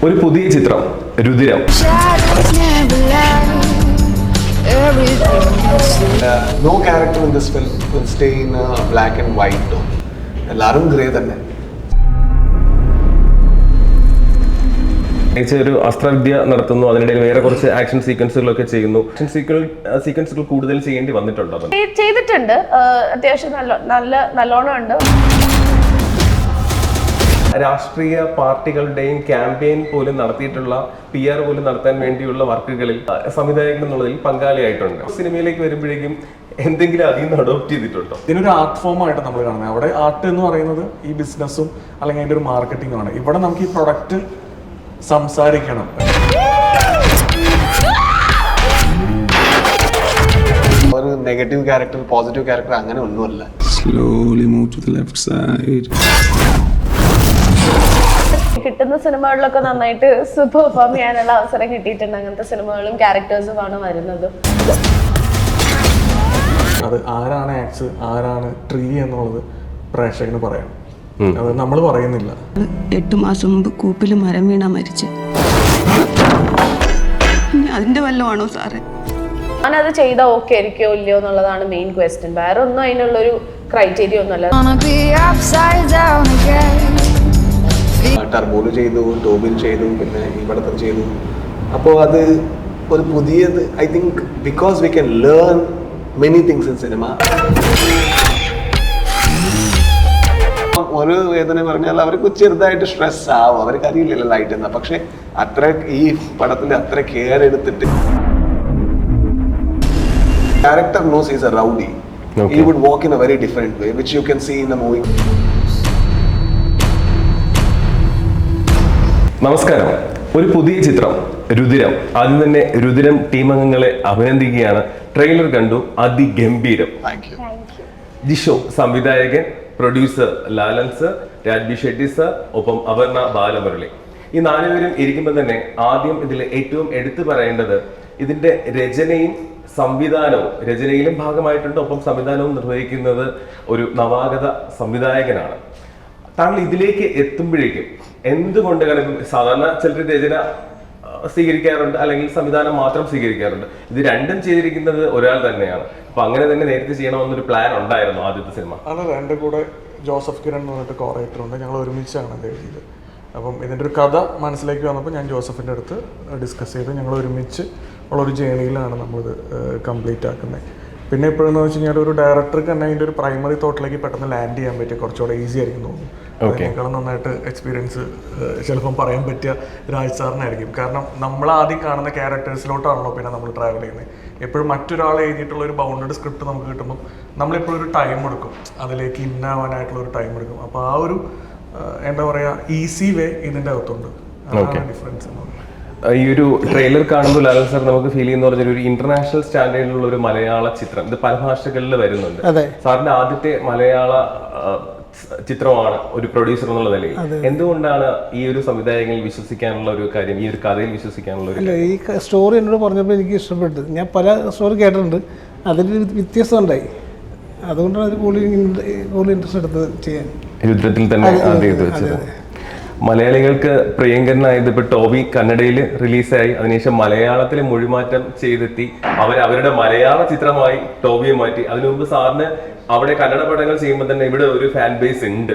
ഒരു പുതിയ ചിത്രം Rudhiram. No character in this film will stay in a black and white tone. എല്ലാരും grey തന്നെ. ഒരു അസ്ത്രവിദ്യ നടത്തുന്നു, അതിനിടയിൽ വേറെ കുറച്ച് ആക്ഷൻ സീക്വൻസുകളൊക്കെ ചെയ്യുന്നു. ആക്ഷൻ സീക്വൻസുകൾ കൂടുതൽ ചെയ്യേണ്ടി വന്നിട്ടുണ്ടോ? ചെയ്തിട്ടുണ്ട്, അത്യാവശ്യം നല്ലോണം ഉണ്ട്. രാഷ്ട്രീയ പാർട്ടികളുടെയും ക്യാമ്പയിൻ പോലും നടത്തിയിട്ടുള്ള PR പോലും നടത്താൻ വേണ്ടിയുള്ള വർക്കുകളിൽ സംവിധായകൻ എന്നുള്ളതിൽ പങ്കാളിയായിട്ടുണ്ട്. സിനിമയിലേക്ക് വരുമ്പോഴേക്കും എന്തെങ്കിലും അതിൽ നിന്ന് അഡോപ്റ്റ് ചെയ്തിട്ടുണ്ടോ? ഇതിനൊരു ആർട്ട് ഫോം ആയിട്ട് നമ്മൾ കാണുന്നത്. അവിടെ ആർട്ട് എന്ന് പറയുന്നത് ഈ ബിസിനസ്സും അല്ലെങ്കിൽ അതിൻ്റെ ഒരു മാർക്കറ്റിംഗും ആണ്. ഇവിടെ നമുക്ക് ഈ പ്രൊഡക്റ്റ് സംസാരിക്കണം. ഒരു നെഗറ്റീവ് ക്യാരക്ടർ, പോസിറ്റീവ് ക്യാരക്ടർ അങ്ങനെ ഒന്നുമല്ല. Slowly move to the left side. കിട്ടുന്ന സിനിമകളിലൊക്കെ നന്നായിട്ട് പെർഫോം ചെയ്യാനുള്ള അവസരം കിട്ടിയിട്ടുണ്ട്. അങ്ങനത്തെ സിനിമകളും ക്യാരക്ടേഴ്സുമാണ് വരുന്നത്. അത് ആരാണ് ആക്സ്, ആരാണ് ട്രീ എന്നുള്ളത് പ്രേക്ഷകന് പറയണം. അത് നമ്മൾ പറയുന്നില്ല. 8 മാസം മുമ്പ് കൂപ്പിൽ മരം വീണ മരിച്ച്. അതിന്റെ വല്ലതാണോ സാറേ? ഞാനത് ചെയ്താൽ ഓക്കെ ആയിരിക്കോ ഇല്ലയോ എന്നുള്ളതാണ് മെയിൻ ക്വസ്റ്റ്യൻ. വേറെ ഒന്നും അതിനുള്ളൊരു ക്രൈറ്റീരിയ ഒന്നുമല്ല. ടർബോയിൽ ചെയ്തു, ടോബിൽ ചെയ്തു, പിന്നെ ഇവിടത്തെ ചെയ്തു. അപ്പോൾ അത് ഒരു പുതിയത്, I think because we can learn many things in cinema. ഒരു വേദന പറഞ്ഞാൽ അവർക്ക് ചെറുതായിട്ട് സ്ട്രെസ് ആവും, അവർക്ക് അറിയില്ലല്ലോ ലൈറ്റ് എന്നാ. പക്ഷെ അത്ര ഈ പടത്തിൽ അത്ര കെയർ എടുത്തിട്ട് character knows he's a rowdy. Okay. He would walk in a very different way, which you can see in the movie. നമസ്കാരം. ഒരു പുതിയ ചിത്രം രുതിരം. ആദ്യം തന്നെ രുതിരം ടീം അംഗങ്ങളെ അഭിനന്ദിക്കുകയാണ്. ട്രെയിലർ കണ്ടു, അതിഗംഭീരം. ജിഷോ സംവിധായകൻ, producer Lalan sir, Raj B Shetty sir, ഒപ്പം അപർണ ബാലമുരളി. ഈ 4 പേരും ഇരിക്കുമ്പോൾ തന്നെ ആദ്യം ഇതിൽ ഏറ്റവും എടുത്തു പറയേണ്ടത് ഇതിന്റെ രചനയും സംവിധാനവും. രചനയിലും ഭാഗമായിട്ടുണ്ട്, ഒപ്പം സംവിധാനവും നിർവഹിക്കുന്നത് ഒരു നവാഗത സംവിധായകനാണ്. താങ്കൾ ഇതിലേക്ക് എത്തുമ്പോഴേക്കും എന്തുകൊണ്ട്, സാധാരണ ചിലർ രചന സ്വീകരിക്കാറുണ്ട്, അല്ലെങ്കിൽ സംവിധാനം മാത്രം സ്വീകരിക്കാറുണ്ട്. ഇത് രണ്ടും ചെയ്തിരിക്കുന്നത് ഒരാൾ തന്നെയാണ്. അപ്പൊ അങ്ങനെ തന്നെ നേരത്തെ ചെയ്യണമെന്നൊരു പ്ലാൻ ഉണ്ടായിരുന്നു ആദ്യത്തെ സിനിമ? അതല്ല, എൻ്റെ കൂടെ ജോസഫ് കിരൺ എന്ന് പറഞ്ഞിട്ട് കോറേറ്റർ ഉണ്ട്. ഞങ്ങൾ ഒരുമിച്ചാണ് അത് എഴുതിയത്. അപ്പം ഇതിൻ്റെ ഒരു കഥ മനസ്സിലേക്ക് വന്നപ്പോൾ ഞാൻ ജോസഫിൻ്റെ അടുത്ത് ഡിസ്കസ് ചെയ്ത് ഞങ്ങൾ ഒരുമിച്ച് ഉള്ളൊരു ജേണിയിലാണ് നമ്മളിത് കംപ്ലീറ്റ് ആക്കുന്നത്. പിന്നെ ഇപ്പോഴെന്ന് വെച്ച് കഴിഞ്ഞാൽ ഒരു ഡയറക്ടർക്ക് തന്നെ അതിൻ്റെ ഒരു പ്രൈമറി തോട്ടിലേക്ക് പെട്ടെന്ന് ലാൻഡ് ചെയ്യാൻ പറ്റിയ കുറച്ചുകൂടെ ഈസി ആയിരിക്കും തോന്നുന്നു. അതിനേക്കാളും നന്നായിട്ട് എക്സ്പീരിയൻസ് ചിലപ്പം പറയാൻ പറ്റിയ രാജ് സാറിനായിരിക്കും. കാരണം നമ്മൾ ആദ്യം കാണുന്ന ക്യാരക്ടേഴ്സിലോട്ടാണല്ലോ പിന്നെ നമ്മൾ ട്രാവൽ ചെയ്യുന്നത്. എപ്പോഴും മറ്റൊരാൾ എഴുതിയിട്ടുള്ള ഒരു ബൗണ്ടഡ് സ്ക്രിപ്റ്റ് നമുക്ക് കിട്ടുമ്പോൾ നമ്മളെപ്പോഴും ഒരു ടൈം എടുക്കും, അതിലേക്ക് ഇന്നാവാനായിട്ടുള്ള ഒരു ടൈം എടുക്കും. അപ്പോൾ ആ ഒരു എന്താ പറയുക, ഈസി വേ ഇതിൻ്റെ അകത്തുണ്ട്. അതാണ് ഡിഫറൻസ് എന്ന് പറയുന്നത്. ഈ ഒരു ട്രെയിലർ കാണുമ്പോൾ ലാലൻ സാർ നമുക്ക് ഫീൽ ചെയ്യുന്ന പറഞ്ഞാൽ ഒരു ഇന്റർനാഷണൽ സ്റ്റാൻഡേർഡിലുള്ള ഒരു മലയാള ചിത്രം. ഇത് പല ഭാഷകളിൽ വരുന്നുണ്ട്. സാറിന്റെ ആദ്യത്തെ മലയാള ചിത്രമാണ് ഒരു പ്രൊഡ്യൂസർ എന്നുള്ള നിലയിൽ. എന്തുകൊണ്ടാണ് ഈ ഒരു സംവിധായകനിൽ വിശ്വസിക്കാനുള്ള ഒരു കാര്യം, ഈ ഒരു കഥയിൽ വിശ്വസിക്കാനുള്ള ഒരു? ഈ സ്റ്റോറി എന്നോട് പറഞ്ഞപ്പോൾ എനിക്ക് ഇഷ്ടപ്പെട്ടു. ഞാൻ പല സ്റ്റോറി കേട്ടിട്ടുണ്ട്, അതിൽ വ്യത്യസ്തം ഉണ്ടായി. അതുകൊണ്ടാണ് അത് കൂടുതൽ ഇൻട്രസ്റ്റ് എടുത്തത് ചെയ്യാൻ. രുദ്രത്തിൽ തന്നെ ആദ്യം ഇത് വെച്ചത്. മലയാളികൾക്ക് പ്രിയങ്കരനായത് ഇപ്പൊ ടോബി കന്നഡയിൽ റിലീസായി, അതിനുശേഷം മലയാളത്തിൽ മൊഴിമാറ്റം ചെയ്തെത്തി അവരുടെ മലയാള ചിത്രമായി ടോബിയെ മാറ്റി. അതിനു മുമ്പ് സാറിന് അവിടെ കന്നഡ പടങ്ങൾ ചെയ്യുമ്പോൾ തന്നെ ഇവിടെ ഒരു ഫാൻ ബേസ് ഉണ്ട്.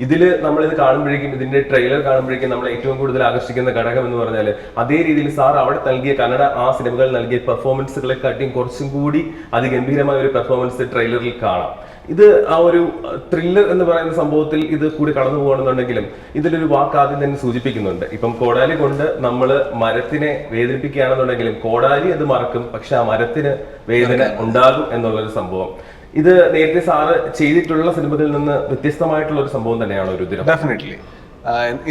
ഇതിൽ നമ്മളിത് കാണുമ്പോഴേക്കും, ഇതിന്റെ ട്രെയിലർ കാണുമ്പോഴേക്കും നമ്മൾ ഏറ്റവും കൂടുതൽ ആകർഷിക്കുന്ന ഘടകം എന്ന് പറഞ്ഞാൽ അതേ രീതിയിൽ സാർ അവിടെ നൽകിയ കന്നഡ ആ സിനിമകളിൽ നൽകിയ പെർഫോമൻസുകളെക്കാട്ടിയും കുറച്ചും കൂടി അതിഗംഭീരമായ ഒരു പെർഫോമൻസ് ട്രെയിലറിൽ കാണാം. ഇത് ആ ഒരു ത്രില്ലർ എന്ന് പറയുന്ന സംഭവത്തിൽ ഇത് കൂടി കടന്നു പോകണമെന്നുണ്ടെങ്കിലും ഇതിലൊരു വാക്ക് ആദ്യം തന്നെ സൂചിപ്പിക്കുന്നുണ്ട്. ഇപ്പം കോടാലി കൊണ്ട് നമ്മൾ മരത്തിനെ വേദനിപ്പിക്കുകയാണെന്നുണ്ടെങ്കിലും കോടാലി അത് മറക്കും, പക്ഷെ ആ മരത്തിന് വേദന ഉണ്ടാകും എന്നുള്ളൊരു സംഭവം. ഇത് നേരത്തെ സാറ് ചെയ്തിട്ടുള്ള സിനിമകളിൽ നിന്ന് വ്യത്യസ്തമായിട്ടുള്ള ഒരു സംഭവം തന്നെയാണ് രുതിരം. ഡെഫിനറ്റ്ലി.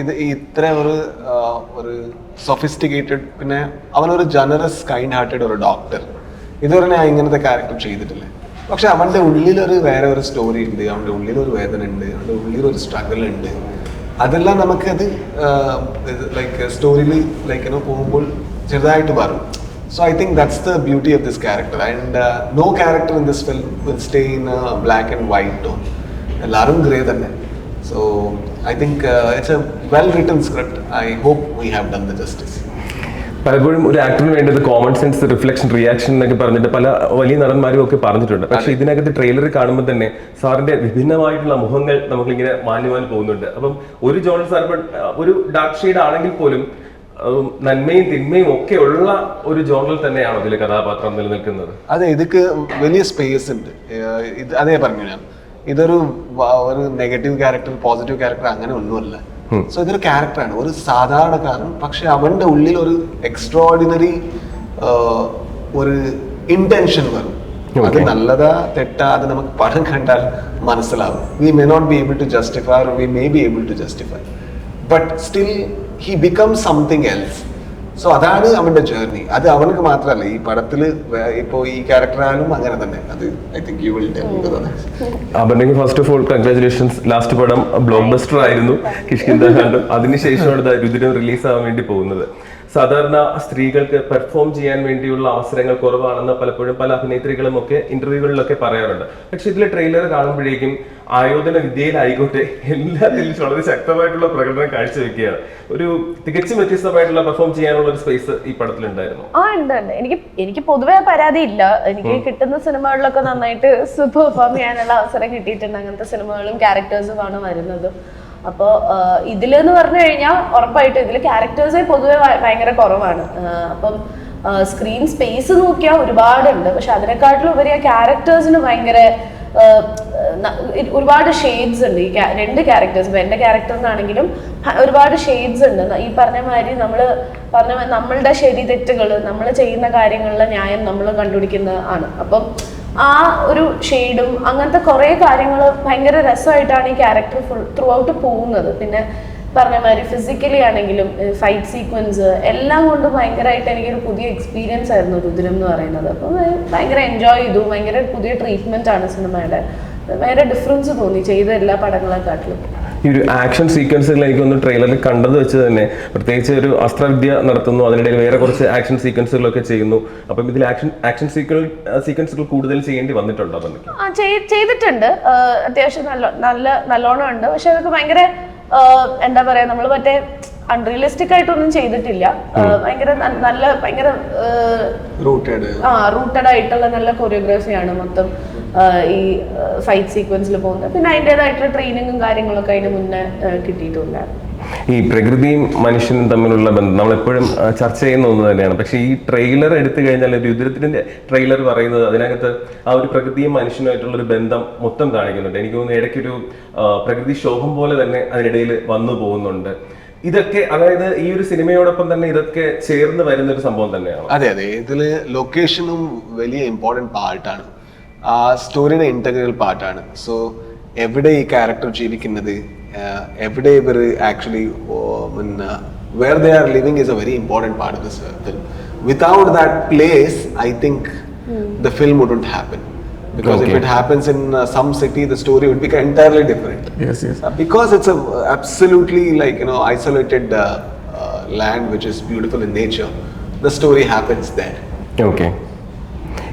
ഇത് ഇത്ര ഒരു സൊഫിസ്റ്റിക്കേറ്റഡ്, പിന്നെ അവനൊരു ജനറസ് കൈൻഡ് ഹാർട്ടഡ് ഒരു ഡോക്ടർ. ഇതുവരെ ഞാൻ ഇങ്ങനത്തെ ക്യാരക്ടർ ചെയ്തിട്ടില്ല. പക്ഷെ അവൻ്റെ ഉള്ളിലൊരു വേറെ ഒരു സ്റ്റോറി ഉണ്ട്, അവൻ്റെ ഉള്ളിലൊരു വേദന ഉണ്ട്, അവൻ്റെ ഉള്ളിലൊരു സ്ട്രഗിൾ ഉണ്ട്. അതെല്ലാം നമുക്കത് ലൈക്ക് സ്റ്റോറിയിൽ ലൈക്ക് പോകുമ്പോൾ ചെറുതായിട്ട് വരും. So I think that's the beauty of this character, and no character in this film will stay in a black and white tone. എല്ലാരും ഗ്രേ തന്നെ. So I think it's a well-written script. I hope we have done the justice. പലപ്പോഴും ഒരു ആക്ടറിന് വേണ്ടത് common sense, reflection, reaction എന്നൊക്കെ പറഞ്ഞിട്ട് പല വലിയ നടന്മാരും ഒക്കെ പറഞ്ഞിട്ടുണ്ട്. പക്ഷെ ഇതിനകത്ത് ട്രെയിലർ കാണുമ്പോൾ തന്നെ സാറിന്റെ വിഭിന്നമായിട്ടുള്ള മുഖങ്ങൾ നമുക്കിങ്ങനെ മാഞ്ഞു പോകുന്നുണ്ട്. അപ്പം ഒരു ജോണൽ സാർ ഒരു ഡാർക്ക് ഷെയ്ഡ് ആണെങ്കിൽ പോലും നന്മയും തിന്മയും ഒക്കെ ഉള്ള ഒരു ജോണൽ തന്നെയാണോ ഇതിലെ കഥാപാത്രം നിലനിൽക്കുന്നത്? അതെ, ഇതൊക്കെ വലിയ സ്പേസ് ഉണ്ട്. ഇത് അതേ പറഞ്ഞു ഞാൻ, ഇതൊരു നെഗറ്റീവ് ക്യാരക്ടർ, പോസിറ്റീവ് ക്യാരക്ടർ അങ്ങനെ ഒന്നുമല്ല. സോ ഇതൊരു ക്യാരക്ടറാണ്, ഒരു സാധാരണക്കാരൻ. പക്ഷെ അവന്റെ ഉള്ളിൽ ഒരു എക്സ്ട്രോർഡിനറി ഒരു ഇന്റൻഷൻ വരും. അത് നല്ലതാ തെറ്റാ അത് നമുക്ക് പടം കണ്ടാൽ മനസ്സിലാവും. We may not be able to justify, or we may be able to justify, but still he becomes something else. So അതാണ് അവന്റെ ജേർണി. അത് അവനക്ക് മാത്രമല്ല, ഈ പടത്തിൽ ഇപ്പോ ഈ ക്യാരക്ടറായാലും അങ്ങനെ തന്നെ. അത് I think you will tell. അപർണയ്ക്ക് first of all congratulations. Last പടം ബ്ലോക്ക് ബസ്റ്റർ ആയിരുന്നു, കിഷ്കിന്ദ കാണ്ഡം. അതിനുശേഷമാണ് രുദ്രം റിലീസ് ആവാൻ വേണ്ടി പോകുന്നത്. സാധാരണ സ്ത്രീകൾക്ക് പെർഫോം ചെയ്യാൻ വേണ്ടിയുള്ള അവസരങ്ങൾ കുറവാണെന്ന് പലപ്പോഴും പല അഭിനേത്രികളും ഒക്കെ ഇന്റർവ്യൂകളിലൊക്കെ പറയാറുണ്ട്. പക്ഷെ ഇതിലെ ട്രെയിലർ കാണുമ്പോഴേക്കും ആയോധന വിദ്യയിലായിക്കോട്ടെ എല്ലാത്തിലും വളരെ ശക്തമായിട്ടുള്ള പ്രകടനം കാഴ്ചവെക്കുകയാണ്. ഒരു തികച്ചും വ്യത്യസ്തമായിട്ടുള്ള പെർഫോം ചെയ്യാനുള്ള ഒരു സ്പേസ് ഈ പടത്തിലുണ്ടായിരുന്നു. ഉണ്ട്. എനിക്ക് പൊതുവെ പരാതി ഇല്ല. എനിക്ക് കിട്ടുന്ന സിനിമകളിലൊക്കെ നന്നായിട്ട് പെർഫോം ചെയ്യാനുള്ള അവസരം കിട്ടിയിട്ടുണ്ട്. അങ്ങനത്തെ സിനിമകളും ക്യാരക്ടേഴ്സുമാണ് വരുന്നത്. അപ്പോൾ ഇതിലെന്ന് പറഞ്ഞു കഴിഞ്ഞാൽ ഉറപ്പായിട്ടും ഇതിൽ ക്യാരക്ടേഴ്സേ പൊതുവെ ഭയങ്കര കുറവാണ്. അപ്പം സ്ക്രീൻ സ്പേസ് നോക്കിയാൽ ഒരുപാടുണ്ട്. പക്ഷെ അതിനെക്കാട്ടിലും ഉപരി ആ ക്യാരക്ടേഴ്സിന് ഭയങ്കര ഒരുപാട് ഷെയ്ഡ്സ് ഉണ്ട്. ഈ രണ്ട് ക്യാരക്ടേഴ്സ്, ഇപ്പം എൻ്റെ ക്യാരക്ടറിനാണെങ്കിലും ഒരുപാട് ഷെയ്ഡ്സ് ഉണ്ട്. ഈ പറഞ്ഞ മാതിരി നമ്മളുടെ ശരി തെറ്റുകൾ, നമ്മൾ ചെയ്യുന്ന കാര്യങ്ങളിലെ ന്യായം നമ്മൾ കണ്ടുപിടിക്കുന്ന ആണ്. അപ്പം ആ ഒരു ഷെയ്ഡും അങ്ങനത്തെ കുറേ കാര്യങ്ങൾ ഭയങ്കര രസമായിട്ടാണ് ഈ ക്യാരക്ടർ ഫുൾ ത്രൂ ഔട്ട് പോകുന്നത്. പിന്നെ പറഞ്ഞ മാതിരി ഫിസിക്കലി ആണെങ്കിലും ഫൈറ്റ് സീക്വൻസ് എല്ലാം കൊണ്ട് ഭയങ്കരമായിട്ട് എനിക്കൊരു പുതിയ എക്സ്പീരിയൻസ് ആയിരുന്നു രുദ്രം എന്ന് പറയുന്നത്. അപ്പം ഭയങ്കര എൻജോയ് ചെയ്തു. ഭയങ്കര പുതിയ ട്രീറ്റ്മെന്റ് ആണ് സിനിമയുടെ. ഭയങ്കര ഡിഫറൻസ് തോന്നി ചെയ്ത എല്ലാ പടങ്ങളെക്കാട്ടിലും. ഈ ഒരു ആക്ഷൻ സീക്വൻസുകൾ എനിക്കൊന്ന് ട്രെയിലറിൽ കണ്ടത് വെച്ച് തന്നെ, പ്രത്യേകിച്ച് ഒരു അസ്ത്രവിദ്യ നടത്തുന്നു, അതിനിടയിൽ വേറെ കുറച്ച് ആക്ഷൻ സീക്വൻസുകളൊക്കെ ചെയ്യുന്നു. അപ്പം ഇതിൽ ആക്ഷൻ സീക്വൻസുകൾ കൂടുതൽ ചെയ്യേണ്ടി വന്നിട്ടുണ്ടോ? ചെയ്തിട്ടുണ്ട്, അത്യാവശ്യം നല്ലോണം ഉണ്ട്. പക്ഷെ അതൊക്കെ ഭയങ്കര എന്താ പറയാ, നമ്മൾ മറ്റേ അൺറിയലിസ്റ്റിക് ആയിട്ടൊന്നും ചെയ്തിട്ടില്ല. ഭയങ്കര റൂട്ടഡ് ആയിട്ടുള്ള നല്ല കൊറിയോഗ്രാഫിയാണ് മൊത്തം ഈ ഫൈറ്റ് സീക്വൻസിൽ പോകുന്നത്. പിന്നെ അതിൻ്റെതായിട്ടുള്ള ട്രെയിനിങ്ങും കാര്യങ്ങളൊക്കെ അതിന് മുന്നേ കിട്ടിയിട്ടുണ്ടായിരുന്നു. ഈ പ്രകൃതിയും മനുഷ്യനും തമ്മിലുള്ള ബന്ധം നമ്മളെപ്പോഴും ചർച്ച ചെയ്യുന്ന ഒന്ന് തന്നെയാണ്. പക്ഷെ ഈ ട്രെയിലർ എടുത്തു കഴിഞ്ഞാൽ, രുദ്രത്തിന്റെ ട്രെയിലർ പറയുന്നത് അതിനകത്ത് ആ ഒരു പ്രകൃതിയും മനുഷ്യനുമായിട്ടുള്ള ഒരു ബന്ധം മൊത്തം കാണിക്കുന്നുണ്ട്. എനിക്ക് തോന്നുന്നു ഇടയ്ക്കൊരു പ്രകൃതി ശോഭം പോലെ തന്നെ അതിനിടയിൽ വന്നു പോകുന്നുണ്ട്. ഇതൊക്കെ അതായത് ഈ ഒരു സിനിമയോടൊപ്പം തന്നെ ഇതൊക്കെ ചേർന്ന് വരുന്ന ഒരു സംഭവം തന്നെയാണ്. അതെ, ഇതില് ലൊക്കേഷനും വലിയ ഇമ്പോർട്ടൻറ്റ് പാർട്ടാണ്. ആ സ്റ്റോറിയുടെ ഇന്റഗ്രൽ പാർട്ടാണ്. സോ എവിടെ ഈ ക്യാരക്ടർ ജീവിക്കുന്നത്, എവിടെ ഇവർ actually where they are living is a very important part of this film. Without that place, I think the film wouldn't happen. Because if it happens in some city, the story would be entirely different. Yes. Because it's a absolutely isolated land which is beautiful in nature. The story happens there. Okay.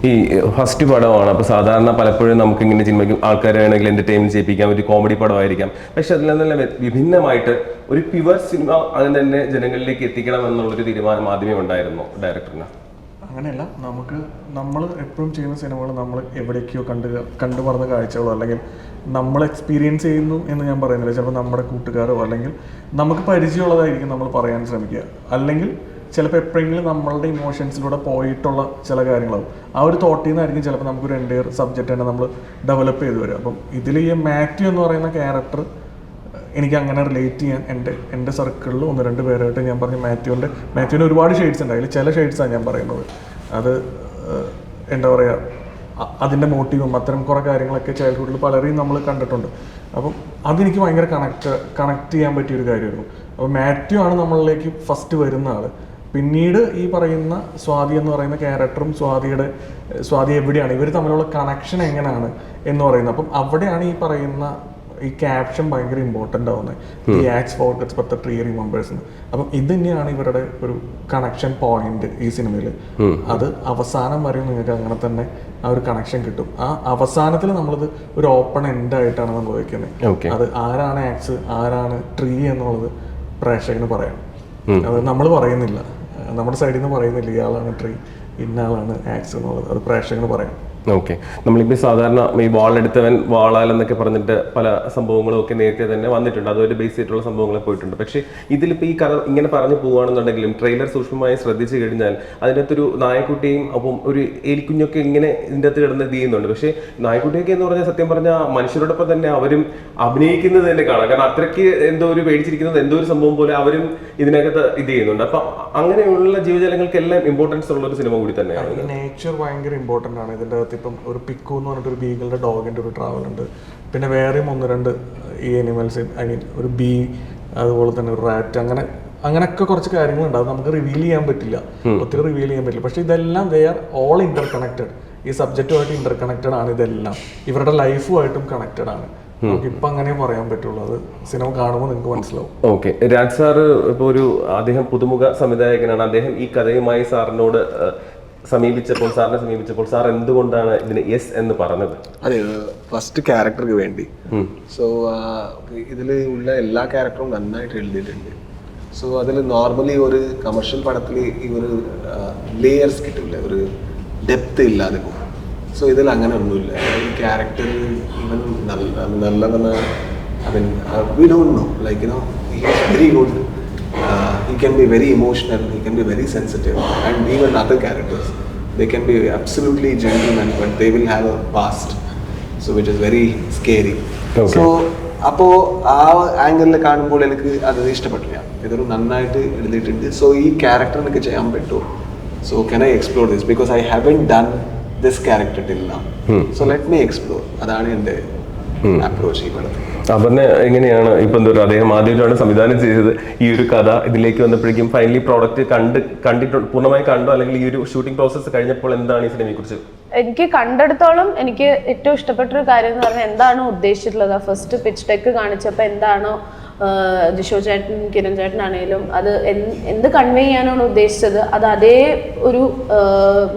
ഈ first പടമാണ്. അപ്പോൾ സാധാരണ പലപ്പോഴും നമുക്കിങ്ങനെ സിനിമയ്ക്ക് ആൾക്കാരെ വേണമെങ്കിൽ entertainment ചെയ്യിപ്പിക്കാം, ഒരു കോമഡി പടമായിരിക്കാം. പക്ഷെ അതിൽ നിന്നെല്ലാം വിഭിന്നമായിട്ട് ഒരു പ്യുവർ സിനിമ അതിന് തന്നെ ജനങ്ങളിലേക്ക് എത്തിക്കണം എന്നുള്ളൊരു തീരുമാനം ആദ്യമേ ഉണ്ടായിരുന്നു ഡയറക്ടറിന്. അങ്ങനെയല്ല, നമ്മൾ എപ്പോഴും ചെയ്യുന്ന സിനിമകൾ നമ്മൾ എവിടേക്കോ കണ്ടു മറന്ന കാഴ്ചകളോ അല്ലെങ്കിൽ നമ്മൾ എക്സ്പീരിയൻസ് ചെയ്യുന്നു എന്ന് ഞാൻ പറയുന്നില്ല. ചിലപ്പോൾ നമ്മുടെ കൂട്ടുകാരോ അല്ലെങ്കിൽ നമുക്ക് പരിചയമുള്ളതായിരിക്കും നമ്മൾ പറയാൻ ശ്രമിക്കുക. അല്ലെങ്കിൽ ചിലപ്പോൾ എപ്പോഴെങ്കിലും നമ്മളുടെ ഇമോഷൻസിലൂടെ പോയിട്ടുള്ള ചില കാര്യങ്ങളാവും. ആ ഒരു തോട്ടിൽ നിന്നായിരിക്കും ചിലപ്പോൾ നമുക്കൊരു എൻ്റയർ സബ്ജക്റ്റ് തന്നെ നമ്മൾ ഡെവലപ്പ് ചെയ്ത് വരും. അപ്പം ഇതിൽ ഈ മാത്യു എന്ന് പറയുന്ന ക്യാരക്ടർ എനിക്ക് അങ്ങനെ റിലേറ്റ് ചെയ്യാൻ എൻ്റെ സർക്കിളിൽ 1-2 പേരായിട്ട് ഞാൻ പറഞ്ഞു. മാത്യുവിന് ഒരുപാട് ഷെയ്ഡ്സ് ഉണ്ട്. അതിൽ ചില ഷെയ്ഡ്സാണ് ഞാൻ പറയുന്നത്. അത് എന്താ പറയുക, അതിൻ്റെ മോട്ടീവും അത്തരം കുറേ കാര്യങ്ങളൊക്കെ ചൈൽഡ്ഹുഡിൽ പലരെയും നമ്മൾ കണ്ടിട്ടുണ്ട്. അപ്പം അതെനിക്ക് ഭയങ്കര കണക്ട് ചെയ്യാൻ പറ്റിയൊരു കാര്യമായിരുന്നു. അപ്പോൾ മാത്യു ആണ് നമ്മളിലേക്ക് ഫസ്റ്റ് വരുന്ന ആൾ. പിന്നീട് ഈ പറയുന്ന സ്വാതി എന്ന് പറയുന്ന ക്യാരക്ടറും സ്വാതി എവിടെയാണ്, ഇവർ തമ്മിലുള്ള കണക്ഷൻ എങ്ങനെയാണ് എന്ന് പറയുന്നത്. അപ്പം അവിടെയാണ് ഈ പറയുന്ന ഈ ക്യാപ്ഷൻ ഭയങ്കര ഇമ്പോർട്ടൻ്റ് ആവുന്നത്, ഈ axe forgets but the tree remembers. അപ്പം ഇത് തന്നെയാണ് ഇവരുടെ ഒരു കണക്ഷൻ പോയിന്റ് ഈ സിനിമയിൽ. അത് അവസാനം വരെ നിങ്ങൾക്ക് അങ്ങനെ തന്നെ ആ ഒരു കണക്ഷൻ കിട്ടും. ആ അവസാനത്തിൽ നമ്മളത് ഒരു ഓപ്പൺ എൻഡ് ആയിട്ടാണ് നമ്മൾ വയ്ക്കുന്നത്. അത് ആരാണ് ആക്സ് ആരാണ് ട്രീ എന്നുള്ളത് പ്രേക്ഷകന് പറയാം. അത് നമ്മൾ പറയുന്നില്ല, നമ്മുടെ സൈഡിൽ നിന്ന് പറയുന്നില്ല ഇയാളാണ് ട്രീ ഇന്നാളാണ് ആക്സ് എന്നുള്ളത്. അത് പ്രേക്ഷകന് പറയാം. ഓക്കെ, നമ്മളിപ്പോൾ സാധാരണ ഈ വാളെടുത്തവൻ വാളാലെന്നൊക്കെ പറഞ്ഞിട്ട് പല സംഭവങ്ങളും ഒക്കെ നേരത്തെ തന്നെ വന്നിട്ടുണ്ട്, അതൊരു ബേസ് ചെയ്തിട്ടുള്ള സംഭവങ്ങൾ പോയിട്ടുണ്ട്. പക്ഷേ ഇതിലിപ്പോൾ ഈ കഥ ഇങ്ങനെ പറഞ്ഞു പോവുകയാണെന്നുണ്ടെങ്കിലും ട്രെയിലർ സൂക്ഷ്മമായി ശ്രദ്ധിച്ചു കഴിഞ്ഞാൽ അതിനകത്തൊരു നായക്കുട്ടിയും അപ്പം ഒരു എലിക്കുഞ്ഞൊക്കെ ഇങ്ങനെ ഇതിൻ്റെ അകത്ത് കിടന്ന് ചെയ്യുന്നുണ്ട്. പക്ഷേ നായക്കുട്ടിയൊക്കെ എന്ന് പറഞ്ഞാൽ സത്യം പറഞ്ഞാൽ മനുഷ്യരോടൊപ്പം തന്നെ അവരും അഭിനയിക്കുന്നത് തന്നെ കാണാം. കാരണം അത്രയ്ക്ക് എന്തോ ഒരു പേടിച്ചിരിക്കുന്നത് എന്തോ ഒരു സംഭവം പോലെ അവരും ഇതിനകത്ത് ഇത് ചെയ്യുന്നുണ്ട്. അപ്പം അങ്ങനെയുള്ള ജീവജാലങ്ങൾക്കെല്ലാം ഇമ്പോർട്ടൻസ് ഉള്ള ഒരു സിനിമ കൂടി തന്നെയാണ്. നേച്ചർ ഭയങ്കര ഇമ്പോർട്ടൻ്റ് ആണ് ഇതിൻ്റെ അകത്ത്. ഇപ്പം ഒരു പിക്കു എന്ന് പറഞ്ഞിട്ടൊരു ബീഗിളുടെ ഡോഗിൻ്റെ ഒരു ട്രാവൽ ഉണ്ട്. പിന്നെ വേറെയും 1-2 ഈ അനിമൽസ്, ഐ മീൻ ഒരു ബീ, അതുപോലെ തന്നെ ഒരു റാറ്റ്, അങ്ങനെയൊക്കെ കുറച്ച് കാര്യങ്ങളുണ്ട്. അത് നമുക്ക് റിവീൽ ചെയ്യാൻ പറ്റില്ല, ഒത്തിരി റിവീൽ ചെയ്യാൻ പറ്റില്ല. പക്ഷെ ഇതെല്ലാം they are all Inter connected. ഈ സബ്ജക്റ്റുമായിട്ട് ഇന്റർ കണക്റ്റഡ് ആണ് ഇതെല്ലാം. ഇവരുടെ ലൈഫുമായിട്ടും കണക്റ്റഡ് ആണ്. നമുക്ക് ഇപ്പം അങ്ങനെ പറയാൻ പറ്റുള്ളൂ. അത് സിനിമ കാണുമ്പോൾ നിങ്ങൾക്ക് മനസ്സിലാവും. ഓക്കെ, രാജ് സാറ് ഇപ്പോൾ അദ്ദേഹം പുതുമുഖ സംവിധായകനാണ്. അദ്ദേഹം ഈ കഥയുമായി സാറിനെ സമീപിച്ചപ്പോൾ സാർ എന്തുകൊണ്ടാണ് ഇതിന് യെസ് എന്ന് പറഞ്ഞത്? അതെ, ഫസ്റ്റ് ക്യാരക്ടർക്ക് വേണ്ടി. സോ ഇതിൽ ഉള്ള എല്ലാ ക്യാരക്ടറും നന്നായിട്ട് എഴുതിയിട്ടുണ്ട്. സോ അതിൽ നോർമലി ഒരു കമേഴ്ഷ്യൽ പടത്തിൽ ഈ ഒരു ലേയേഴ്സ് കിട്ടില്ല, ഒരു ഡെപ്ത് ഇല്ലാതെ പോകും. സോ ഇതിൽ അങ്ങനെ ഒന്നുമില്ല. ഈ ക്യാരക്ടർ ഇവൻ നല്ലതെന്ന് we don't know, like he is very good. He can be very emotional, he can be very sensitive, and even other characters, they can be absolutely gentlemen, but they will have a past, so which is very scary. So അപ്പോൾ ആ ആംഗിളിൽ കാണുമ്പോൾ എനിക്ക് അത് ഇഷ്ടപ്പെട്ടില്ല. ഇതൊരു നന്നായിട്ട് എഴുതിയിട്ടുണ്ട്. സോ ഈ ക്യാരക്ടർ എനിക്ക് ചെയ്യാൻ പറ്റുമോ? So can I explore this, because I haven't done this character till now. So let me explore. അതാണ് എൻ്റെ അപ്രോച്ച് ഈ പടത്തിൽ. അവന് എങ്ങനെയാണ് ഇപ്പം അദ്ദേഹം ആദ്യമായിട്ടാണ് സംവിധാനം ചെയ്തത് ഈ ഒരു കഥ ഇതിലേക്ക് വന്നപ്പോഴേക്കും ഫൈനലി പ്രോഡക്റ്റ് കണ്ടിട്ടുണ്ട്, പൂർണ്ണമായി കണ്ടോ, അല്ലെങ്കിൽ ഈ ഒരു ഷൂട്ടിംഗ് പ്രോസസ്സ് കഴിഞ്ഞപ്പോൾ എന്താണ് ഈ സിനിമയെ കുറിച്ച്? എനിക്ക് കണ്ടെടുത്തോളം എനിക്ക് ഏറ്റവും ഇഷ്ടപ്പെട്ടൊരു കാര്യം എന്ന് പറഞ്ഞാൽ എന്താണ് ഉദ്ദേശിച്ചിട്ടുള്ളത്. ഫസ്റ്റ് പിച്ച് ഡെക്ക് കാണിച്ചപ്പോൾ എന്താണോ ജിഷോ ചേട്ടൻ കിരൺ ചേട്ടനാണേലും അത് എന്ത് കൺവേ ചെയ്യാനാണ് ഉദ്ദേശിച്ചത് അത് അതേ ഒരു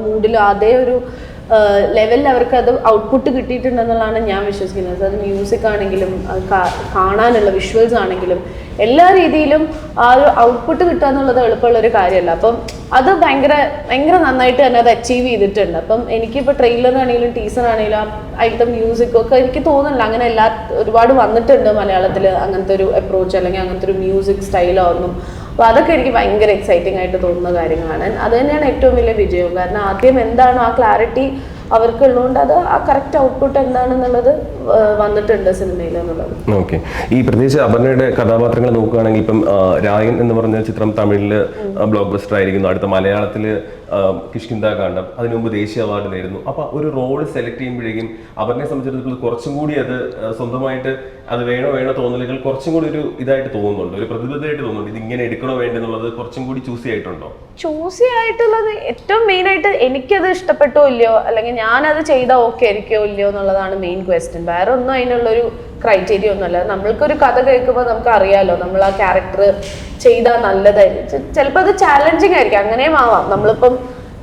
മൂഡിൽ അതേ ഒരു ലെവലിൽ അവർക്ക് അത് ഔട്ട്പുട്ട് കിട്ടിയിട്ടുണ്ടെന്നുള്ളതാണ് ഞാൻ വിശ്വസിക്കുന്നത്. അത് മ്യൂസിക് ആണെങ്കിലും കാണാനുള്ള വിഷ്വൽസ് ആണെങ്കിലും എല്ലാ രീതിയിലും ആ ഒരു ഔട്ട്പുട്ട് കിട്ടുക എന്നുള്ളത് എളുപ്പമുള്ളൊരു കാര്യമല്ല. അപ്പം അത് ഭയങ്കര നന്നായിട്ട് തന്നെ അത് അച്ചീവ് ചെയ്തിട്ടുണ്ട്. അപ്പം എനിക്കിപ്പോൾ ട്രെയിലറാണെങ്കിലും ടീസറാണെങ്കിലും അതിലത്തെ മ്യൂസിക്കൊക്കെ എനിക്ക് തോന്നുന്നില്ല അങ്ങനെ ഒരുപാട് വന്നിട്ടുണ്ട് മലയാളത്തിൽ അങ്ങനത്തെ ഒരു അപ്രോച്ച് അല്ലെങ്കിൽ അങ്ങനത്തെ ഒരു മ്യൂസിക് സ്റ്റൈലോ ഒന്നും. അപ്പോൾ അതൊക്കെ എനിക്ക് ഭയങ്കര എക്സൈറ്റിംഗ് ആയിട്ട് തോന്നുന്ന കാര്യങ്ങളാണ്. അത് തന്നെയാണ് ഏറ്റവും വലിയ വിജയം. കാരണം ആദ്യം എന്താണോ ആ ക്ലാരിറ്റി അവർക്കുള്ളതുകൊണ്ട് അത് ആ കറക്റ്റ് ഔട്ട്പുട്ട് എന്താണെന്നുള്ളത് വന്നിട്ടുണ്ട് സിനിമയിൽ എന്നുള്ളത്. ഓക്കെ, ഈ പ്രത്യേകിച്ച് അപർണയുടെ കഥാപാത്രങ്ങൾ നോക്കുകയാണെങ്കിൽ ഇപ്പം രായൻ എന്ന് പറഞ്ഞ ചിത്രം തമിഴിൽ ബ്ലോക്ക് ബസ്റ്റർ ആയിരിക്കുന്നു, അടുത്ത മലയാളത്തിൽ കിഷ്കിന്ധാകാന്ഡം, അതിനു മുമ്പ് ദേശീയ അവാർഡ് നേരുന്നു. അപ്പോൾ ഒരു റോൾ സെലക്ട് ചെയ്യുമ്പോഴേക്കും അപർണയെ സംബന്ധിച്ചിടത്തോളം കുറച്ചും കൂടി അത് സ്വന്തമായിട്ട് അത് വേണോ തോന്നലുകൾ കുറച്ചും കൂടി ഒരു ഇതായിട്ട് തോന്നുന്നുണ്ട്, ഒരു പ്രതിബദ്ധമായിട്ട് തോന്നുന്നുണ്ട്. ഇത് ഇങ്ങനെ എടുക്കണോ വേണ്ടെന്നുള്ളത് കുറച്ചും കൂടി ചൂസി ആയിട്ടുണ്ടോ? ചൂസി ആയിട്ടുള്ളത് ഏറ്റവും മെയിൻ ആയിട്ട് എനിക്കത് ഇഷ്ടപ്പെട്ടോ ഇല്ലയോ അല്ലെങ്കിൽ ഞാനത് ചെയ്താൽ ഓക്കെ ആയിരിക്കോ ഇല്ലയോ എന്നുള്ളതാണ് മെയിൻ ക്വസ്റ്റ്യൻ. വേറെ ഒന്നും അതിനുള്ളൊരു ക്രൈറ്റീരിയ ഒന്നുമല്ല. നമ്മൾക്കൊരു കഥ കേൾക്കുമ്പോൾ നമുക്ക് അറിയാലോ നമ്മൾ ആ ക്യാരക്ടർ ചെയ്താൽ നല്ലതായിരിക്കും. ചിലപ്പോൾ അത് ചാലഞ്ചിങ് ആയിരിക്കും, അങ്ങനെയും ആവാം. നമ്മളിപ്പം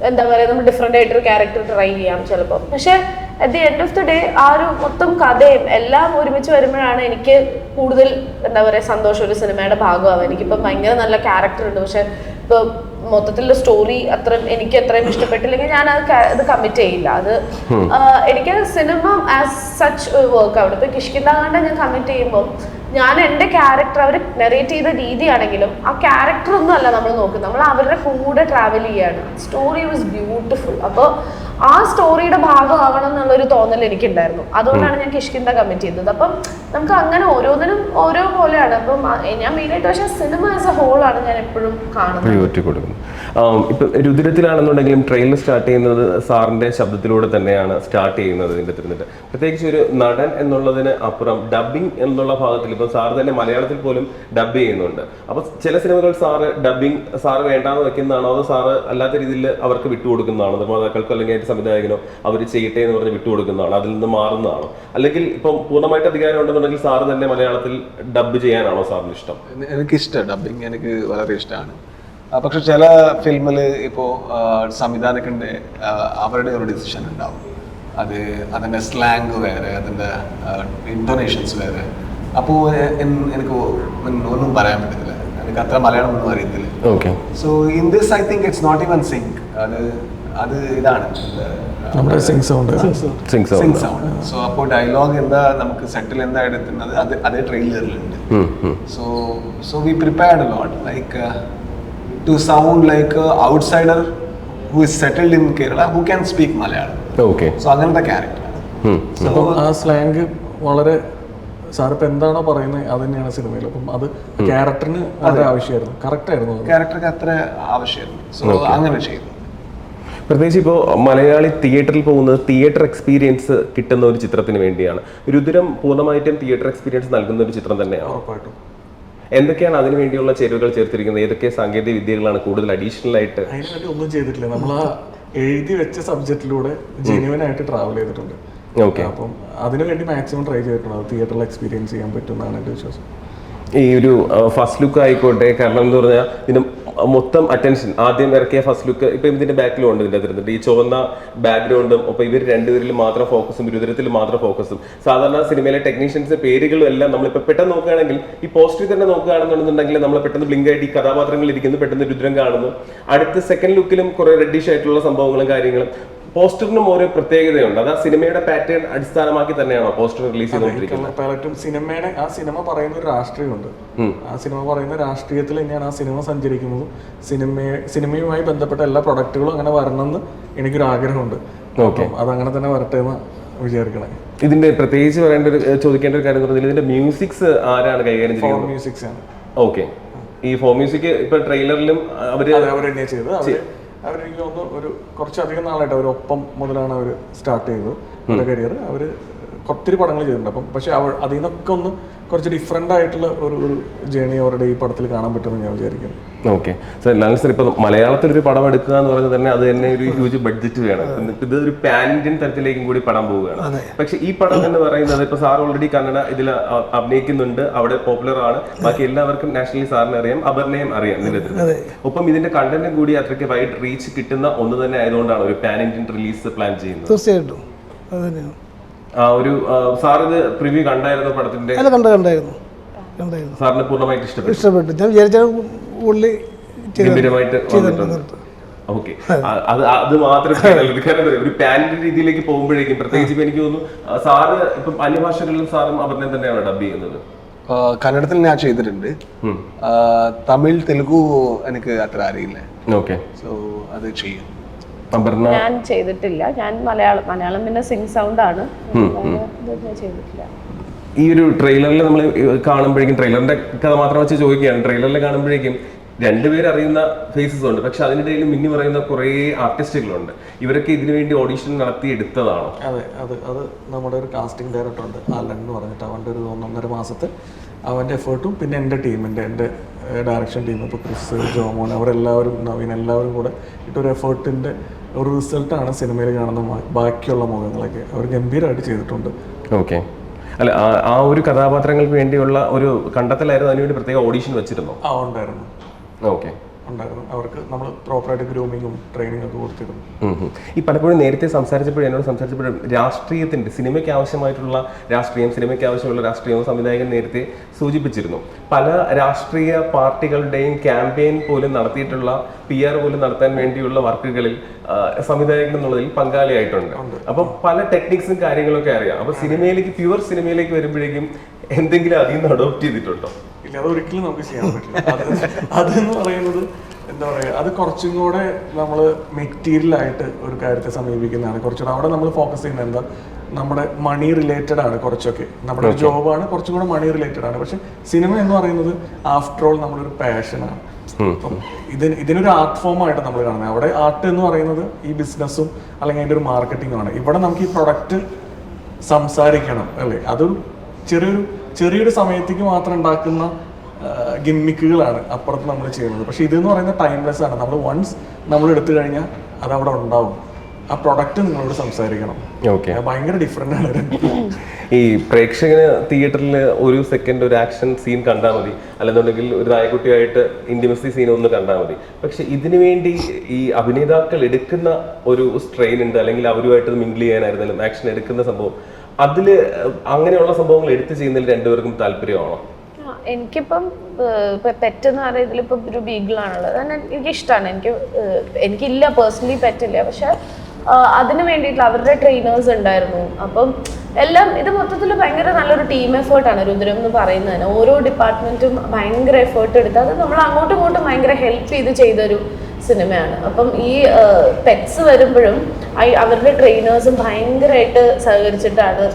എന്താ പറയുക, നമ്മൾ ഡിഫറെൻ്റ് ആയിട്ടൊരു ക്യാരക്ടർ ട്രൈ ചെയ്യാം ചിലപ്പോൾ. പക്ഷെ at the end of the day ആ ഒരു മൊത്തം കഥയും എല്ലാം ഒരുമിച്ച് വരുമ്പോഴാണ് എനിക്ക് കൂടുതൽ എന്താ പറയുക സന്തോഷം ഒരു സിനിമയുടെ ഭാഗമാവും. എനിക്കിപ്പം ഭയങ്കര നല്ല ക്യാരക്ടർ ഉണ്ട്, പക്ഷെ ഇപ്പോൾ മൊത്തത്തിലുള്ള സ്റ്റോറി എനിക്ക് അത്രയും ഇഷ്ടപ്പെട്ടില്ലെങ്കിൽ ഞാൻ അത് കമ്മിറ്റ് ചെയ്യില്ല. അത് എനിക്ക് സിനിമ ആസ് സച്ച് വർക്ക് അവിടെ ഇപ്പോൾ കിഷ്കിന്ധാകാന്ഡം ഞാൻ കമ്മിറ്റ് ചെയ്യുമ്പോൾ ഞാൻ എൻ്റെ ക്യാരക്ടർ അവർ നെറേറ്റ് ചെയ്ത രീതിയാണെങ്കിലും ആ ക്യാരക്ടർ ഒന്നും അല്ല നമ്മൾ നോക്കുന്നത്, നമ്മൾ അവരുടെ കൂടെ ട്രാവൽ ചെയ്യാണ്. Story was beautiful. അപ്പോൾ ആ സ്റ്റോറിയുടെ ഭാഗമാവണം എന്നുള്ളൊരു തോന്നൽ എനിക്കുണ്ടായിരുന്നു. അതുകൊണ്ടാണ് ഞാൻ കിഷ്കിന്ത കമ്മിറ്റ് ചെയ്തത്. അപ്പം നമുക്ക് അങ്ങനെ ഓരോന്നിനും ഓരോ പോലെയാണ്. അപ്പം ഞാൻ മെയിനായിട്ട് പക്ഷേ സിനിമ ആസ് എ ഹോളാണ് ഞാൻ എപ്പോഴും കാണുന്നത്. ഇപ്പം രുദ്രത്തിലാണെന്നുണ്ടെങ്കിലും ട്രെയിലർ സ്റ്റാർട്ട് ചെയ്യുന്നത് സാറിൻ്റെ ശബ്ദത്തിലൂടെ തന്നെയാണ് സ്റ്റാർട്ട് ചെയ്യുന്നത്. ഇതിൻ്റെ തിരുന്നിട്ട് പ്രത്യേകിച്ച് ഒരു നടൻ എന്നുള്ളതിന് അപ്പുറം ഡബ്ബിംഗ് എന്നുള്ള ഭാഗത്തിൽ ഇപ്പം സാറ് തന്നെ മലയാളത്തിൽ പോലും ഡബ് ചെയ്യുന്നുണ്ട്. അപ്പോൾ ചില സിനിമകൾ സാറ് ഡബ്ബിംഗ് സാറ് വേണ്ടാന്ന് വെക്കുന്നതാണോ അതോ സാറ് അല്ലാത്ത രീതിയിൽ അവർക്ക് വിട്ടുകൊടുക്കുന്നതാണോ നിർമ്മാതാക്കൾക്കോ അല്ലെങ്കിൽ സംവിധായകനോ അവർ ചെയ്യട്ടെ എന്ന് പറഞ്ഞ് വിട്ടുകൊടുക്കുന്നതാണോ, അതിൽ നിന്ന് മാറുന്നതാണോ, അല്ലെങ്കിൽ ഇപ്പം പൂർണ്ണമായിട്ട് അധികാരം ഉണ്ടെന്നുണ്ടെങ്കിൽ സാറ് തന്നെ മലയാളത്തിൽ ഡബ് ചെയ്യാനാണോ സാറിന് ഇഷ്ടം? എനിക്കിഷ്ടമാണ് ഡബിങ്, എനിക്ക് വളരെ ഇഷ്ടമാണ്. പക്ഷെ ചില ഫിലിമിൽ ഇപ്പോൾ സംവിധാനത്തിൻ്റെ അവരുടെ ഒരു ഡിസിഷൻ ഉണ്ടാവും. അതിൻ്റെ സ്ലാങ് വേറെ, അതിൻ്റെ ഇൻറ്റോനേഷൻസ് വേറെ. അപ്പോൾ എനിക്ക് ഒന്നും പറയാൻ പറ്റത്തില്ല, എനിക്ക് അത്ര മലയാളം ഒന്നും അറിയത്തില്ല. Okay. So in this I think it's not even sync. അത് ഇതാണ് നമ്മുടെ sync sound. Sync sound. So അപ്പോൾ ഡയലോഗ് എന്താ നമുക്ക് സെറ്റിൽ എന്താ എടുക്കുന്നത് അതേ ട്രെയിലറിലുണ്ട്. So we prepared a lot like to sound like outsider who is settled in Kerala who can speak Malayalam. Okay. So അങ്ങനത്തെ ക്യാരക്ടർ. അപ്പം ആ സ്ലാങ് വളരെ സാറിപ്പോൾ എന്താണോ പറയുന്നത് അത് തന്നെയാണ് സിനിമയിൽ. അപ്പം അത് ക്യാരക്ടറിന് വളരെ ആവശ്യമായിരുന്നു, കറക്റ്റ് ആയിരുന്നു, ക്യാരക്ടർക്ക് അത്ര ആവശ്യമായിരുന്നു. സോ അങ്ങനെ ചെയ്തു. പ്രത്യേകിച്ച് ഇപ്പോൾ മലയാളി തിയേറ്ററിൽ പോകുന്നത് തിയേറ്റർ എക്സ്പീരിയൻസ് കിട്ടുന്ന ഒരു ചിത്രത്തിന് വേണ്ടിയാണ്. രുദ്രം പൂർണ്ണമായിട്ടും തിയേറ്റർ എക്സ്പീരിയൻസ് നൽകുന്ന ഒരു ചിത്രം തന്നെയാണ്. ഉറപ്പായിട്ടും. എന്തൊക്കെയാണ് അതിനു വേണ്ടിയുള്ള ചേരുവകൾ ചേർത്തിരിക്കുന്നത്? ഏതൊക്കെ സാങ്കേതിക വിദ്യകളാണ് കൂടുതൽ അഡീഷണൽ ആയിട്ട്? അതിനുവേണ്ടി ഒന്നും ചെയ്തിട്ടില്ല. നമ്മൾ ആ എഴുതി വെച്ച സബ്ജക്റ്റിലൂടെ ജെന്യുവൻ ആയിട്ട് ട്രാവൽ ചെയ്തിട്ടുണ്ട്. ഓക്കെ. അപ്പം അതിനുവേണ്ടി മാക്സിമം ട്രൈ ചെയ്തിട്ടുണ്ട്. അത് തിയേറ്ററിൽ എക്സ്പീരിയൻസ് ചെയ്യാൻ പറ്റുമെന്നാണ് എൻ്റെ വിശ്വാസം. ഈ ഒരു ഫസ്റ്റ് ലുക്ക് ആയിക്കോട്ടെ, കാരണം എന്ന് പറഞ്ഞാൽ ഇതിന് മൊത്തം അറ്റൻഷൻ ആദ്യം ഇറക്കിയ ഫസ്റ്റ് ലുക്ക് ഇപ്പം ഇതിന്റെ ബാക്കിലും ഉണ്ട്. ഇതിൻ്റെ അതിരുന്നുണ്ട് ഈ ചുവന്ന ബാക്ക്ഗ്രൗണ്ടും. അപ്പോൾ ഇവർ രണ്ടുപേരിൽ മാത്രം ഫോക്കസും രുദ്രത്തിൽ മാത്രം ഫോക്കസും. സാധാരണ സിനിമയിലെ ടെക്നീഷ്യൻസ് പേരുകളും എല്ലാം നമ്മളിപ്പോൾ പെട്ടെന്ന് നോക്കുകയാണെങ്കിൽ ഈ പോസ്റ്ററിൽ തന്നെ നോക്കുകയാണെന്നുണ്ടെങ്കിൽ നമ്മൾ പെട്ടെന്ന് ബ്ലിങ്ക് ആയിട്ട് ഈ കഥാപാത്രങ്ങൾ ഇരിക്കുന്നു, പെട്ടെന്ന് രുദ്രം കാണുന്നു. അടുത്ത സെക്കൻഡ് ലുക്കിലും കുറെ റെഡിഷ് ആയിട്ടുള്ള സംഭവങ്ങളും കാര്യങ്ങളും. പോസ്റ്ററിനും ഓരോ പ്രത്യേകതയുണ്ട്. അത് ആ സിനിമയുടെ പാറ്റേൺ അടിസ്ഥാനമാക്കി തന്നെയാണോ പോസ്റ്റർ റിലീസ് ചെയ്തുകൊണ്ടിരിക്കുന്നത്? സിനിമയുടെ ആ സിനിമ പറയുന്ന ഒരു രാഷ്ട്രീയമുണ്ട്. ആ സിനിമ പറയുന്ന രാഷ്ട്രീയത്തിൽ തന്നെയാണ് ആ സിനിമ സഞ്ചരിക്കുന്നത്. സിനിമയുമായി ബന്ധപ്പെട്ട എല്ലാ പ്രൊഡക്റ്റുകളും അങ്ങനെ വരണമെന്ന് എനിക്കൊരു ആഗ്രഹമുണ്ട്. അതങ്ങനെ തന്നെ വരട്ടെ എന്ന് വിചാരിക്കണേ. ഇതിന്റെ പ്രത്യേകിച്ച് ചോദിക്കേണ്ട ഒരു കാര്യം എന്ന് പറഞ്ഞാൽ ഇതിന്റെ മ്യൂസിക്സ് ആരാണ് കൈകാര്യം ചെയ്യുന്നത്? മ്യൂസിക്സ് ആണ്. ഓക്കെ. ഈ ഫോർ മ്യൂസിക് ഇപ്പൊ ട്രെയിലറിലും അവർ തന്നെയാണ് ചെയ്തത്. അവരെനിക്ക് തോന്നുന്നു ഒരു കുറച്ചധികം നാളായിട്ട് അവരൊപ്പം മുതലാണ് അവർ സ്റ്റാർട്ട് ചെയ്തത് അവരുടെ കരിയർ. അവർ ഒത്തിരി പടങ്ങൾ ചെയ്തിട്ടുണ്ട്. അപ്പം പക്ഷെ അതിൽ നിന്നൊക്കെ ഒന്ന് കുറച്ച് ഡിഫറെൻ്റ് ആയിട്ടുള്ള ഒരു ജേണി അവരുടെ ഈ പടത്തിൽ കാണാൻ പറ്റുമെന്ന് ഞാൻ വിചാരിക്കുന്നു. ഓക്കെ. സർ, ലാൽ സർ, ഇപ്പോൾ മലയാളത്തിലൊരു പടം എടുക്കുക എന്ന് പറഞ്ഞാൽ തന്നെ അത് തന്നെ ഒരു ഹ്യൂജ് ബഡ്ജറ്റ് വേണം. ഇത് ഒരു പാൻ ഇന്ത്യൻ തരത്തിലേക്കും കൂടി പടം പോവുകയാണ്. പക്ഷെ ഈ പടം എന്ന് പറയുന്നത് ഇപ്പോൾ സാർ ഓൾറെഡി കന്നഡ ഇതിൽ അഭിനയിക്കുന്നുണ്ട്, അവിടെ പോപ്പുലർ ആണ്, ബാക്കി എല്ലാവർക്കും നാഷണലി സാറിനെ അറിയാം, അപർണയും അറിയാം ഇതിൻ്റെ. ഒപ്പം ഇതിന്റെ കണ്ടന്റും കൂടി അത്രയ്ക്ക് വൈഡ് റീച്ച് കിട്ടുന്ന ഒന്ന് തന്നെ ആയതുകൊണ്ടാണ് ഒരു പാൻ ഇന്ത്യൻ റിലീസ് പ്ലാൻ ചെയ്യുന്നത്. തീർച്ചയായിട്ടും അത് തന്നെയാണ്. ഒരു സാർ ഇത് പ്രിവ്യൂ കണ്ടായിരുന്നു പടത്തിന്റെ? കണ്ടായിരുന്നു. സാറിന് പൂർണ്ണമായിട്ട് ഇഷ്ടപ്പെട്ടു. ഞാൻ വിചാരിച്ച പുള്ളി ഗംഭീരമായിട്ട് വന്നിട്ടുണ്ട്. ഓക്കെ. അത് മാത്രമേ ഒരു പാനിന്റെ രീതിയിലേക്ക് പോകുമ്പോഴേക്കും പ്രത്യേകിച്ച് ഇപ്പൊ എനിക്ക് തോന്നുന്നു സാറ് ഇപ്പം അന്യഭാഷകളിലും സാറും അപർണയും തന്നെയാണ് ഡബ് ചെയ്യുന്നത്. കന്നഡത്തിൽ ഞാൻ ചെയ്തിട്ടുണ്ട്. തമിഴ് തെലുഗു എനിക്ക് അത്ര അറിയില്ല. ഓക്കെ. സോ അത് ചെയ്യും. ഞാൻ ചെയ്തിട്ടില്ല. ഞാൻ മലയാളം പിന്നെ സിംഗ് സൗണ്ട് ആണ്. ചെയ്തിട്ടില്ല. ഈ ഒരു ട്രെയിലറിൽ നമ്മൾ കാണുമ്പോഴേക്കും, ട്രെയിലറിന്റെ കഥ മാത്രം വെച്ച് ചോദിക്കുകയാണ്, ട്രെയിലറിൽ കാണുമ്പോഴേക്കും രണ്ടുപേരും അറിയുന്ന ഫേസസ് ഉണ്ട്, പക്ഷെ അതിനിടയിൽ മിന്നി പറയുന്ന കുറേ ആർട്ടിസ്റ്റുകളുണ്ട്. ഇവരൊക്കെ ഇതിനു വേണ്ടി ഓഡീഷൻ നടത്തി എടുത്തതാണോ? അതെ, അത് നമ്മുടെ ഒരു കാസ്റ്റിംഗ് ഡയറക്ടർ ഉണ്ട്, അലൻ എന്ന് പറഞ്ഞിട്ട്. അവൻ്റെ ഒരു 1.5 മാസത്തെ അവൻ്റെ എഫേർട്ടും പിന്നെ എൻ്റെ ടീമിൻ്റെ എൻ്റെ ഡയറക്ഷൻ ടീം, ഇപ്പോൾ ക്രിസ്, ജോമോൻ, അവരെല്ലാവരും, നവീൻ, എല്ലാവരും കൂടെ ഇട്ടൊരു എഫേർട്ടിൻ്റെ ഒരു റിസൾട്ടാണ് സിനിമയിൽ കാണുന്ന ബാക്കിയുള്ള മുഖങ്ങളൊക്കെ. അവർ ഗംഭീരമായിട്ട് ചെയ്തിട്ടുണ്ട്. ഓക്കെ. അല്ല, ആ ഒരു കഥാപാത്രങ്ങൾക്ക് വേണ്ടിയുള്ള ഒരു കണ്ടെത്തലായിരുന്നു, അതിനുവേണ്ടി പ്രത്യേക ഓഡീഷൻ വെച്ചിരുന്നോ? ഉണ്ടായിരുന്നു. ഓക്കെ. ഉണ്ടായിരുന്നു. അവർക്ക് നമ്മൾ പ്രോപ്പറായിട്ട് ഗ്രൂമിങ്ങും ട്രെയിനിങ് ഒക്കെ കൊടുത്തിരുന്നു. ഈ പലപ്പോഴും നേരത്തെ എന്നോട് സംസാരിച്ചപ്പോഴും രാഷ്ട്രീയത്തിന്റെ, സിനിമയ്ക്ക് ആവശ്യമായിട്ടുള്ള രാഷ്ട്രീയം, സിനിമയ്ക്ക് ആവശ്യമുള്ള രാഷ്ട്രീയവും സംവിധായകൻ നേരത്തെ സൂചിപ്പിച്ചിരുന്നു. പല രാഷ്ട്രീയ പാർട്ടികളുടെയും ക്യാമ്പയിൻ പോലും നടത്തിയിട്ടുള്ള, PR പോലും നടത്താൻ വേണ്ടിയുള്ള വർക്കുകളിൽ സംവിധായകൻ എന്നുള്ളതിൽ പങ്കാളിയായിട്ടുണ്ട്. അപ്പൊ പല ടെക്നിക്സും കാര്യങ്ങളൊക്കെ അറിയാം. അപ്പൊ സിനിമയിലേക്ക്, പ്യുവർ സിനിമയിലേക്ക് വരുമ്പോഴേക്കും എന്തെങ്കിലും അതിൽ നിന്ന് അഡോപ്റ്റ് ചെയ്തിട്ടുണ്ടോ? ഇല്ല, അതൊരിക്കലും നമുക്ക് ചെയ്യാൻ പറ്റില്ല. അതെന്ന് പറയുന്നത് എന്താ പറയുക, അത് കുറച്ചും കൂടെ നമ്മൾ മെറ്റീരിയലായിട്ട് ഒരു കാര്യത്തെ സമീപിക്കുന്നതാണ്. കുറച്ചുകൂടെ അവിടെ നമ്മൾ ഫോക്കസ് ചെയ്യുന്നത് എന്താ, നമ്മുടെ മണി റിലേറ്റഡ് ആണ്. കുറച്ചൊക്കെ നമ്മുടെ ജോബാണ്, കുറച്ചും കൂടെ മണി റിലേറ്റഡ് ആണ്. പക്ഷെ സിനിമ എന്ന് പറയുന്നത് ആഫ്റ്റർ ഓൾ നമ്മളൊരു പാഷനാണ്. അപ്പം ഇതിനൊരു ആർട്ട് ഫോം ആയിട്ട് നമ്മൾ കാണുന്നത്. അവിടെ ആർട്ട് എന്ന് പറയുന്നത് ഈ ബിസിനസ്സും അല്ലെങ്കിൽ അതിൻ്റെ ഒരു മാർക്കറ്റിംഗും ആണ്. ഇവിടെ നമുക്ക് ഈ പ്രൊഡക്റ്റ് സംസാരിക്കണം അല്ലേ, അതും ചെറിയൊരു സമയത്തേക്ക് മാത്രം ഉണ്ടാക്കുന്ന ഗിമ്മിക്കുകളാണ് അപ്പുറത്ത് നമ്മൾ ചെയ്യുന്നത്. പക്ഷെ ഇതെന്ന് പറയുന്നത് ടൈംലെസ് ആണ്. നമ്മൾ വൺസ് നമ്മൾ എടുത്തു കഴിഞ്ഞാൽ അത് അവിടെ ഉണ്ടാവും. ആ പ്രൊഡക്റ്റ് നിങ്ങളോട് സംസാരിക്കണം. ഓക്കെ. ഭയങ്കര ഡിഫറെൻ്റ് ആണ് രണ്ടും. ഈ പ്രേക്ഷകന് തിയേറ്ററിൽ ഒരു സെക്കൻഡ് ഒരു ആക്ഷൻ സീൻ കണ്ടാൽ മതി, അല്ലെന്നുണ്ടെങ്കിൽ ഒരു നായക്കുട്ടിയായിട്ട് ഇന്റിമസി സീൻ ഒന്ന് കണ്ടാൽ മതി. പക്ഷെ ഇതിനു വേണ്ടി ഈ അഭിനേതാക്കൾ എടുക്കുന്ന ഒരു സ്ട്രെയിൻ ഉണ്ട്, അല്ലെങ്കിൽ അവരുമായിട്ട് മിങ്കിൾ ചെയ്യാനായിരുന്നാലും ആക്ഷൻ എടുക്കുന്ന സംഭവം, അതിൽ അങ്ങനെയുള്ള സംഭവങ്ങൾ എടുത്തു ചെയ്യുന്നതിൽ രണ്ടുപേർക്കും താല്പര്യമാണോ? എനിക്കിപ്പം പെറ്റെന്ന് പറയുന്നത് ഇതിലിപ്പം ഒരു ബീഗിളാണുള്ളത്, തന്നെ എനിക്കിഷ്ടമാണ്. എനിക്കില്ല പേഴ്സണലി പെറ്റില്ല, പക്ഷെ അതിന് വേണ്ടിയിട്ടുള്ള അവരുടെ ട്രെയിനേഴ്സ് ഉണ്ടായിരുന്നു. അപ്പം എല്ലാം ഇത് മൊത്തത്തിൽ ഭയങ്കര നല്ലൊരു ടീം എഫേർട്ടാണ് രുദ്രം എന്ന് പറയുന്നതിന്. ഓരോ ഡിപ്പാർട്ട്മെന്റും ഭയങ്കര എഫേർട്ട് എടുത്ത് അത് നമ്മൾ അങ്ങോട്ടും ഇങ്ങോട്ടും ഭയങ്കര ഹെൽപ്പ് ചെയ്ത് ചെയ്തൊരു സിനിമയാണ്. അപ്പം ഈ പെറ്റ്സ് വരുമ്പോഴും അവരുടെ ട്രെയിനേഴ്സും ഭയങ്കരമായിട്ട് സഹകരിച്ചിട്ടാണ്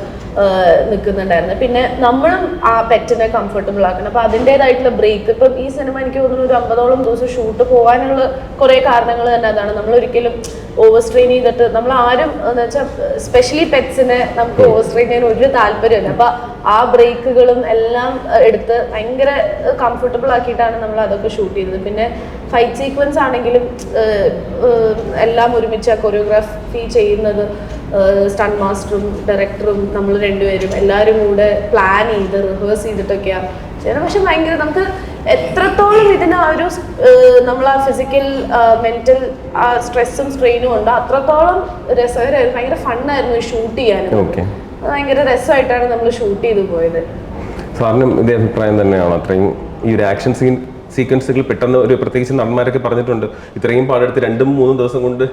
നിൽക്കുന്നുണ്ടായിരുന്നത്. പിന്നെ നമ്മളും ആ പെറ്റിനെ കംഫർട്ടബിൾ ആക്കണം. അപ്പം അതിൻ്റെതായിട്ടുള്ള ബ്രേക്ക്, ഇപ്പം ഈ സിനിമ എനിക്ക് തോന്നുന്നു ഒരു 50ഓളം ദിവസം ഷൂട്ട് പോകാനുള്ള കുറേ കാരണങ്ങൾ തന്നെ അതാണ്. നമ്മളൊരിക്കലും ഓവർ സ്ട്രെയിൻ ചെയ്തിട്ട് നമ്മൾ ആരും എന്ന് വെച്ചാൽ സ്പെഷ്യലി പെറ്റ്സിനെ നമുക്ക് ഓവർ സ്ട്രെയിൻ ചെയ്യാൻ ഒരു താല്പര്യമില്ല. അപ്പം ആ ബ്രേക്കുകളും എല്ലാം എടുത്ത് ഭയങ്കര കംഫർട്ടബിൾ ആക്കിയിട്ടാണ് നമ്മൾ അതൊക്കെ ഷൂട്ട് ചെയ്തത്. പിന്നെ ഫൈറ്റ് സീക്വൻസ് ആണെങ്കിലും എല്ലാം ഒരുമിച്ച് കൊറിയോഗ്രാഫി ചെയ്യുന്നത് സ്റ്റണ്ട് മാസ്റ്ററും ഡയറക്ടറും നമ്മൾ രണ്ടുപേരും എല്ലാവരും കൂടെ പ്ലാൻ ചെയ്ത് റിഹേഴ്സ് ചെയ്തിട്ടൊക്കെയാണ് ചെയ്യണം. പക്ഷെ ഭയങ്കര നമുക്ക് എത്രത്തോളം ഇതിന് ആ ഒരു നമ്മൾ ആ ഫിസിക്കൽ മെന്റൽ ആ സ്ട്രെസ്സും സ്ട്രെയിനും ഉണ്ട്, അത്രത്തോളം രസകരമായിരുന്നു. ഭയങ്കര ഫണ്ണായിരുന്നു ഷൂട്ട് ചെയ്യാനും. ഭയങ്കര രസമായിട്ടാണ് നമ്മൾ ഷൂട്ട് ചെയ്തു പോയത്. സാറിനും ഇതേ അഭിപ്രായം തന്നെയാണ്? അത്രയും ഈ ഒരു ആക്ഷൻ സീക്വൻസുകൾ പെട്ടെന്ന് ഒരു പ്രത്യേകിച്ച് നടന്മാരൊക്കെ പറഞ്ഞിട്ടുണ്ട്, ഇത്രയും പാടെടുത്ത് 2-3 ദിവസം കൊണ്ട്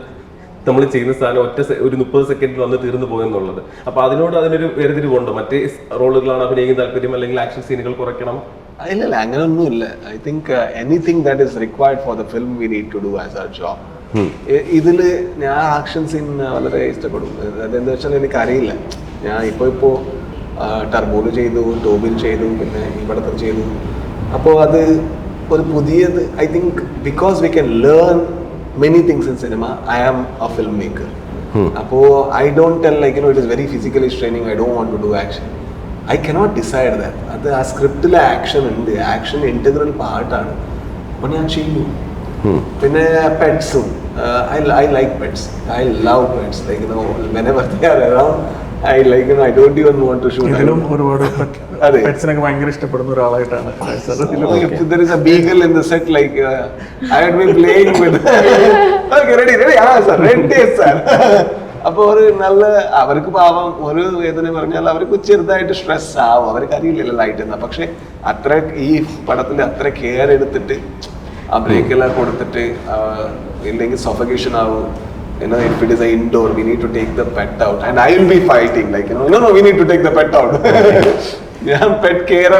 നമ്മൾ ചെയ്യുന്ന സാധനം ഒരു 30 സെക്കൻഡിൽ വന്ന് തീർന്നു പോയെന്നുള്ളത്. അപ്പൊ അതിനൊരു വേർതിരിവുണ്ടോ? മറ്റേ റോളുകളാണ് അഭിനയിക്കാൻ താല്പര്യം, അല്ലെങ്കിൽ ആക്ഷൻ സീനുകൾ കുറയ്ക്കണം? ഇല്ല, അങ്ങനെയൊന്നുമില്ല. I think anything that is required for the film we need to do as our job. ഇതിൽ ഞാൻ ആക്ഷൻ സീൻ വളരെ ഇഷ്ടപ്പെടും. അതെന്താ വെച്ചാൽ എനിക്കറിയില്ല, ഞാൻ ഇപ്പോൾ ടർബോയിൽ ചെയ്തു, ടോബിൽ ചെയ്തു, പിന്നെ ഇവിടത്തെ ചെയ്തു. അപ്പോൾ അത് ഒരു പുതിയത്. I think because we can learn many things in cinema. I am a filmmaker. Appo I don't tell like it is very physically straining, I don't want to do action. I cannot decide that. Adu aa script la action undu, action integral part aanu. Appo njan cheyu. Pinne pets I like pets. I love pets, like whenever they are around I like I don't even want to shoot. ഇതിലും ഒരുപാട് പെറ്റ്സിനൊക്കെ ഭയങ്കര ഇഷ്ടപ്പെടുന്ന ഒരാളായിട്ടാണ്. If there is a beagle in the set, like I would be playing with. Okay, ready, sir, ready, sir. അപ്പോൾ ഒരു നല്ല അവർക്ക് പാവം ഒരു വേദന പറഞ്ഞാൽ അവർക്ക് ചെറുതായിട്ട് സ്ട്രെസ് ആവും, അവർക്ക് അറിയില്ലല്ലോ ലൈറ്റ് എന്നാ. പക്ഷെ അത്ര ഈ പടത്തിൽ അത്ര കെയർ എടുത്തിട്ട് ആ ബ്രേക്കെല്ലാം കൊടുത്തിട്ട് ഇല്ലെങ്കിൽ സഫോക്കേഷൻ ആവും. If it is an indoor, we need to take the pet out, and I will be fighting like no, we need to take the pet out. ഞാൻ പെറ്റ് കെയർ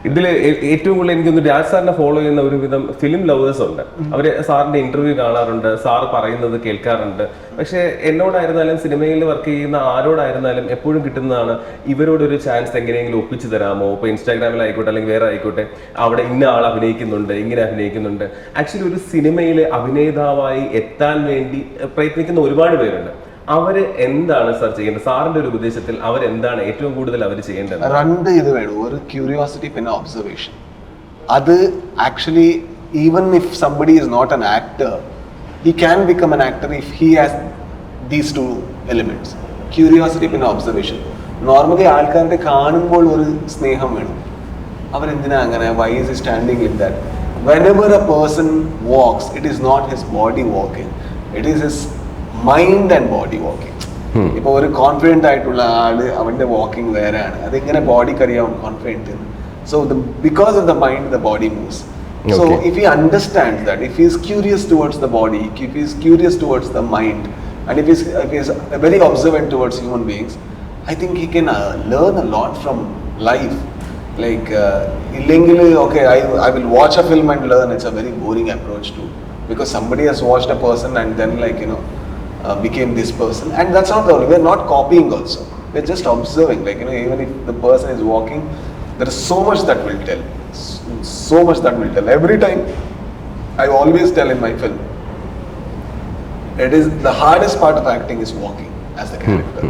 ഇതിൽ ഏറ്റവും കൂടുതൽ എനിക്കൊന്ന് രാജ് സാറിനെ ഫോളോ ചെയ്യുന്ന ഒരുവിധം ഫിലിം ലവേഴ്സ് ഉണ്ട്. അവര് സാറിന്റെ ഇന്റർവ്യൂ കാണാറുണ്ട്, സാറ് പറയുന്നത് കേൾക്കാറുണ്ട്. പക്ഷെ എന്നോടായിരുന്നാലും സിനിമയിൽ വർക്ക് ചെയ്യുന്ന ആരോടായിരുന്നാലും എപ്പോഴും കിട്ടുന്നതാണ് ഇവരോടൊരു ചാൻസ് എങ്ങനെയെങ്കിലും ഒപ്പിച്ചു തരാമോ. ഇപ്പൊ ഇൻസ്റ്റാഗ്രാമിലായിക്കോട്ടെ അല്ലെങ്കിൽ വേറെ ആയിക്കോട്ടെ, അവിടെ ഇന്ന ആൾ അഭിനയിക്കുന്നുണ്ട്, ഇങ്ങനെ അഭിനയിക്കുന്നുണ്ട്. ആക്ച്വലി ഒരു സിനിമയിലെ അഭിനേതാവായി എത്താൻ വേണ്ടി പ്രയത്നിക്കുന്ന ഒരുപാട് പേരുണ്ട്. അവര് എന്താണ് സാർ ചെയ്യേണ്ടത്? സാറിന്റെ ഒരു ഉപദേശത്തിൽ അവരെന്താണ് ഏറ്റവും കൂടുതൽ അവർ ചെയ്യേണ്ടത്? 2 ഇത് വേണം. ഒരു ക്യൂരിയോസിറ്റി, പിന്നെ ഒബ്സർവേഷൻ. അത് actually even if somebody is not an actor, he can become an actor if he has these 2 elements, curiosity പിന്നെ ഒബ്സർവേഷൻ. നോർമലി ആൾക്കാരുടെ കാണുമ്പോൾ ഒരു സ്നേഹം വേണം. അവരെന്തിനാ അങ്ങനെ, why is he standing like that? whenever a person walks, it is not his body walking, it is his mind and body walking. ഇപ്പോൾ ഒരു കോൺഫിഡൻ്റ് ആയിട്ടുള്ള ആള് അവൻ്റെ വാക്കിംഗ് വേറെയാണ്. അതിങ്ങനെ ബോഡിക്ക് അറിയാം confident. So because of the mind the body moves. So if he understands that, if he is curious towards the body, if he is curious towards the mind, and if he is very ഒബ്സർവൻറ്റ് towards human beings, I think he can learn a lot from life. Like ഇല്ലെങ്കിൽ okay, I will watch a film and learn. It's a very boring approach too, because somebody has watched a person and then became this person, and that's not the only. We're not copying also, we're just observing. Even if the person is walking, there is so much that will tell, so much that will tell. Every time I always tell in my film, it is the hardest part of acting is walking as a character.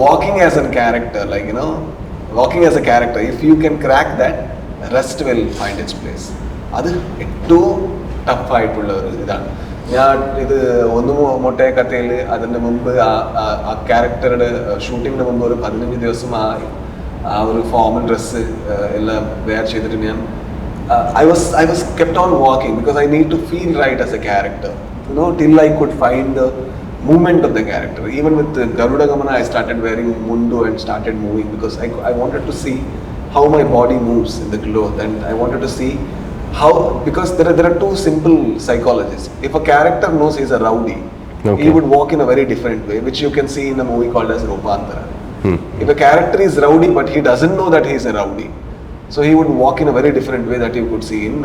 Walking as a character, walking as a character, if you can crack that, the rest will find its place. Adu etto ടഫായിട്ടുള്ള ഒരു ഇതാണ്. ഞാൻ ഇത് ഒന്ന് മൊട്ടയ കഥയിൽ അതിൻ്റെ മുമ്പ് ആ ക്യാരക്ടറുടെ ഷൂട്ടിങ്ങിന് മുമ്പ് ഒരു 15 ദിവസം ആ ഒരു ഫോമൽ ഡ്രസ്സ് എല്ലാം വെയർ ചെയ്തിട്ട് ഞാൻ I was kept on walking because I need to feel right as a character, till I could find the movement of the character. Even with Garuda Gamana, I started wearing mundu and started moving because I wanted to see how my body moves in the cloth, and I wanted to see how, because there are two simple psychologies. If a character knows he's a rowdy, he would walk in a very different way, which you can see in a movie called as Rupantara. If a character is rowdy but he doesn't know that he is a rowdy, so he would walk in a very different way that you could see in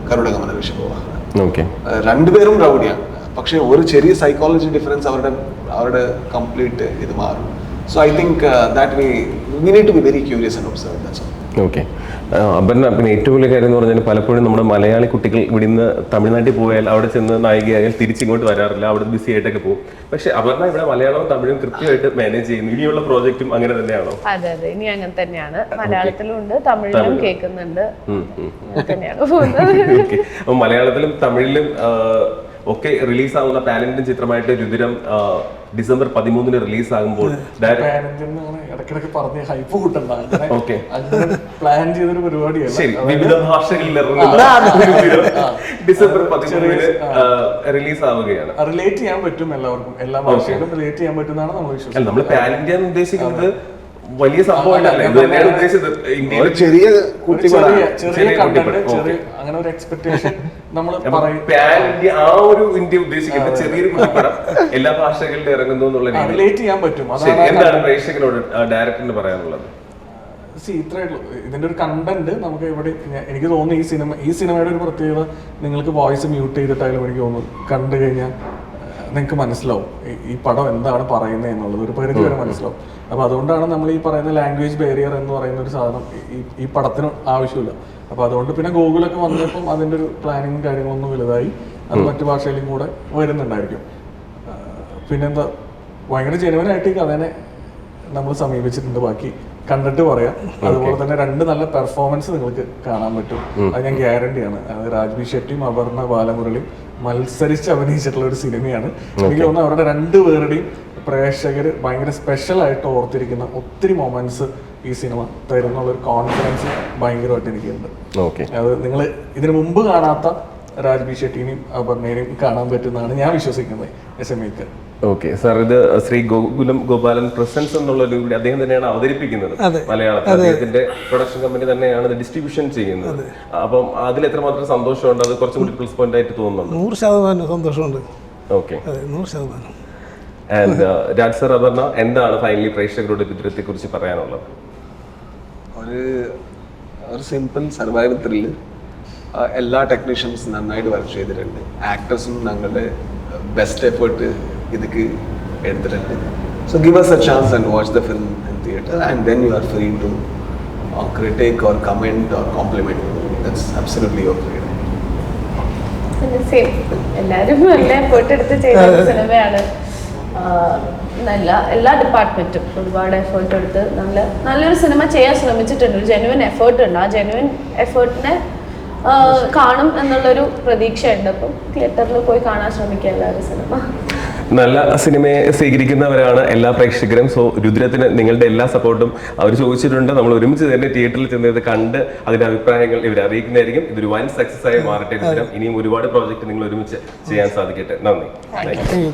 Garuda Gamana Rishabhavahana. Okay. രണ്ടുപേരും റൗഡിയാണ്, പക്ഷേ ഒരു ചെറിയ psychology difference അവരുടെ complete ഇത് മാറും. So I think that we need to be very curious and observe. That's all. Okay. Aparna, പിന്നെ ഏറ്റവും വലിയ കാര്യം എന്ന് പറഞ്ഞാൽ പലപ്പോഴും നമ്മുടെ മലയാളി കുട്ടികൾ ഇവിടുന്ന് തമിഴ്നാട്ടിൽ പോയാൽ അവിടെ ചെന്ന് നായികയായാൽ തിരിച്ചിങ്ങോട്ട് വരാറില്ല, അവിടെ ബിസി ആയിട്ടൊക്കെ പോകും. പക്ഷെ അപർണ ഇവിടെ മലയാളവും തമിഴും കൃത്യമായിട്ട് മാനേജ് ചെയ്യുന്നു. ഇനിയുള്ള പ്രോജക്റ്റും അങ്ങനെ തന്നെയാണോ? അതെ, ഇനി അങ്ങനെ തന്നെയാണ്. മലയാളത്തിലും ഉണ്ട്, തമിഴിലും കേൾക്കുന്നുണ്ട്, അങ്ങനെ തന്നെയാണ് പോകുന്നത്. അപ്പൊ മലയാളത്തിലും തമിഴിലും ഒക്കെ റിലീസാവുന്ന പാരന്റും ചിത്രമായിട്ട് രുദ്രം ഡിസംബർ 13 റിലീസ് ആകുമ്പോൾ ഇടയ്ക്കിടയ്ക്ക് പറഞ്ഞ ഹൈപ്പ് കൂട്ടണ്ട, പ്ലാൻ ചെയ്തൊരു പരിപാടിയാണ്. ശരി, വിവിധ ഭാഷകളിൽ ഇറങ്ങുന്ന ഡിസംബർ 13 റിലീസ് ആവുകയാണ്. റിലേറ്റ് ചെയ്യാൻ പറ്റും എല്ലാവർക്കും, എല്ലാ ഭാഷയിലും റിലേറ്റ് ചെയ്യാൻ പറ്റുന്നതാണ് നമ്മൾ വിശ്വസിക്കുന്നത്. നമ്മൾ പാൻ ഇന്ത്യ ഉദ്ദേശിക്കുന്നത് വലിയ സംഭവമല്ല, ഇത് തന്നെയാണ് ഉദ്ദേശിച്ചത്. ഇന്ത്യയിൽ ചെറിയ അങ്ങനെ ഒരു എക്സ്പെക്ടേഷൻ നമ്മൾ പറയും. പാൻ ഇന്ത്യ, ആ ഒരു ഇന്ത്യ ഉദ്ദേശിക്കുന്ന ചെറിയൊരു കുട്ടിപ്പടം എല്ലാ ഭാഷകളിലും ഇറങ്ങുന്നു എന്നുള്ള റിലേറ്റ് ചെയ്യാൻ പറ്റും. എന്താണ് പ്രേക്ഷകരോട് ഡയറക്ടറിന് പറയാനുള്ളത്? ഇത്രേ ഉള്ളൂ. ഇതിന്റെ ഒരു കണ്ടന്റ് നമുക്ക് ഇവിടെ, എനിക്ക് തോന്നുന്നു ഈ സിനിമയുടെ ഒരു പ്രത്യേകത, നിങ്ങൾക്ക് വോയിസ് മ്യൂട്ട് ചെയ്തിട്ടായാലും എനിക്ക് തോന്നുന്നു കണ്ടു കഴിഞ്ഞാൽ നിങ്ങൾക്ക് മനസ്സിലാവും ഈ പടം എന്താണ് പറയുന്നത് എന്നുള്ളത്, ഒരു പരിധി വരെ മനസ്സിലാവും. അപ്പോൾ അതുകൊണ്ടാണ് നമ്മൾ ഈ പറയുന്ന ലാംഗ്വേജ് ബാരിയർ എന്ന് പറയുന്ന ഒരു സാധനം ഈ പടത്തിന് ആവശ്യമില്ല. അപ്പോൾ അതുകൊണ്ട് പിന്നെ ഗൂഗിളൊക്കെ വന്നപ്പം അതിൻ്റെ ഒരു പ്ലാനിങ് കാര്യങ്ങളൊന്നും വലുതായി, അത് മറ്റു ഭാഷയിലും കൂടെ വരുന്നുണ്ടായിരിക്കും. പിന്നെന്താ, ഭയങ്കര ജെനുവനായിട്ട് ഈ കഥനെ നമ്മൾ സമീപിച്ചിട്ടുണ്ട്. ബാക്കി കണ്ടിട്ട് പറയാം. അതുപോലെ തന്നെ 2 നല്ല പെർഫോമൻസ് നിങ്ങൾക്ക് കാണാൻ പറ്റും, അത് ഞാൻ ഗ്യാരണ്ടിയാണ്. അത് രാജ്ബി ഷെട്ടിയും അപർണ ബാലമുരളിയും മത്സരിച്ച് അഭിനയിച്ചിട്ടുള്ള ഒരു സിനിമയാണ്. എനിക്ക് തോന്നുന്നു അവരുടെ 2 പേരുടെയും പ്രേക്ഷകർ ഭയങ്കര സ്പെഷ്യൽ ആയിട്ട് ഓർത്തിരിക്കുന്ന ഒത്തിരി മൊമെന്റ്സ് ഈ സിനിമ തരുന്നുള്ളൊരു കോൺഫിഡൻസ് ഭയങ്കരമായിട്ട് എനിക്കുണ്ട്. അത് നിങ്ങൾ ഇതിനു മുമ്പ് കാണാത്ത രാജ്ബി ഷെട്ടിനെയും അപർണയെയും കാണാൻ പറ്റുന്നതാണ് ഞാൻ വിശ്വസിക്കുന്നത് S A maker. Okay sir, ഇത് ശ്രീ ഗോകുലം ഗോപാലൻ പ്രസൻസ് എന്നുള്ളൊരു കൂടി അദ്ദേഹം തന്നെയാണ് അവതരിപ്പിക്കുന്നത് മലയാളത്തിൽ. അദ്ദേഹത്തിന്റെ പ്രൊഡക്ഷൻ കമ്പനി തന്നെയാണ് ഇത് ഡിസ്ട്രിബ്യൂഷൻ ചെയ്യുന്നത്. അപ്പം അതിൽ എത്രമാത്രം സന്തോഷമുണ്ട്? അത് കുറച്ചും കൂടി പ്ലസ് പോയിന്റ് ആയിട്ട് തോന്നുന്നുണ്ട്? 100% സന്തോഷമുണ്ട്. Okay, 100%. And Raj sir, Aparna, എന്താണ് ഫൈനലി പ്രേക്ഷകരോട് രുദ്രത്തെ കുറിച്ച് പറയാനുള്ളത്? ഒരു സിമ്പിൾ സർവൈവൽ ത്രില്ല്. എല്ലാ ടെക്നീഷ്യൻസും നന്നായിട്ട് വർക്ക് ചെയ്തിട്ടുണ്ട്. ആക്ടേഴ്സും ഞങ്ങളുടെ ബെസ്റ്റ് എഫേർട്ട് ഇതിക്ക് എടുത്തിട്ടുണ്ട്. So give us a chance and watch the film in theatre, and then you are free to critique or comment or compliment. That's absolutely your freedom. എല്ലാവരും നല്ല effort എടുത്ത് ചെയ്ത സിനിമയാണ്. എല്ലാ ഡിപ്പാർട്ട്മെന്റും ഒരുപാട് എഫേർട്ട് എടുത്ത് നല്ലൊരു സിനിമ ചെയ്യാൻ ശ്രമിച്ചിട്ടുണ്ട്. ഒരു ജെനുവിൻ എഫേർട്ട് ഉണ്ട്. ആ ജെനുവിൻ എഫേർട്ടിനെ കാണും എന്നുള്ളൊരു പ്രതീക്ഷയുണ്ട്. അപ്പം തിയേറ്ററിൽ പോയി കാണാൻ ശ്രമിക്കുക എല്ലാവരും സിനിമ. നല്ല സിനിമയെ സ്വീകരിക്കുന്നവരാണ് എല്ലാ പ്രേക്ഷകരും. സോ രുദ്രത്തിന് നിങ്ങളുടെ എല്ലാ സപ്പോർട്ടും അവർ ചോദിച്ചിട്ടുണ്ട്. നമ്മൾ ഒരുമിച്ച് തന്നെ തിയേറ്ററിൽ ചെന്നത് കണ്ട് അതിന്റെ അഭിപ്രായങ്ങൾ ഇവർ അറിയിക്കുന്നതായിരിക്കും. ഇതൊരു വൻ സക്സസ് ആയി മാറട്ടെ രുദ്രം. ഇനിയും ഒരുപാട് പ്രോജക്റ്റ് നിങ്ങൾ ഒരുമിച്ച് ചെയ്യാൻ സാധിക്കട്ടെ. നന്ദി. Thank you.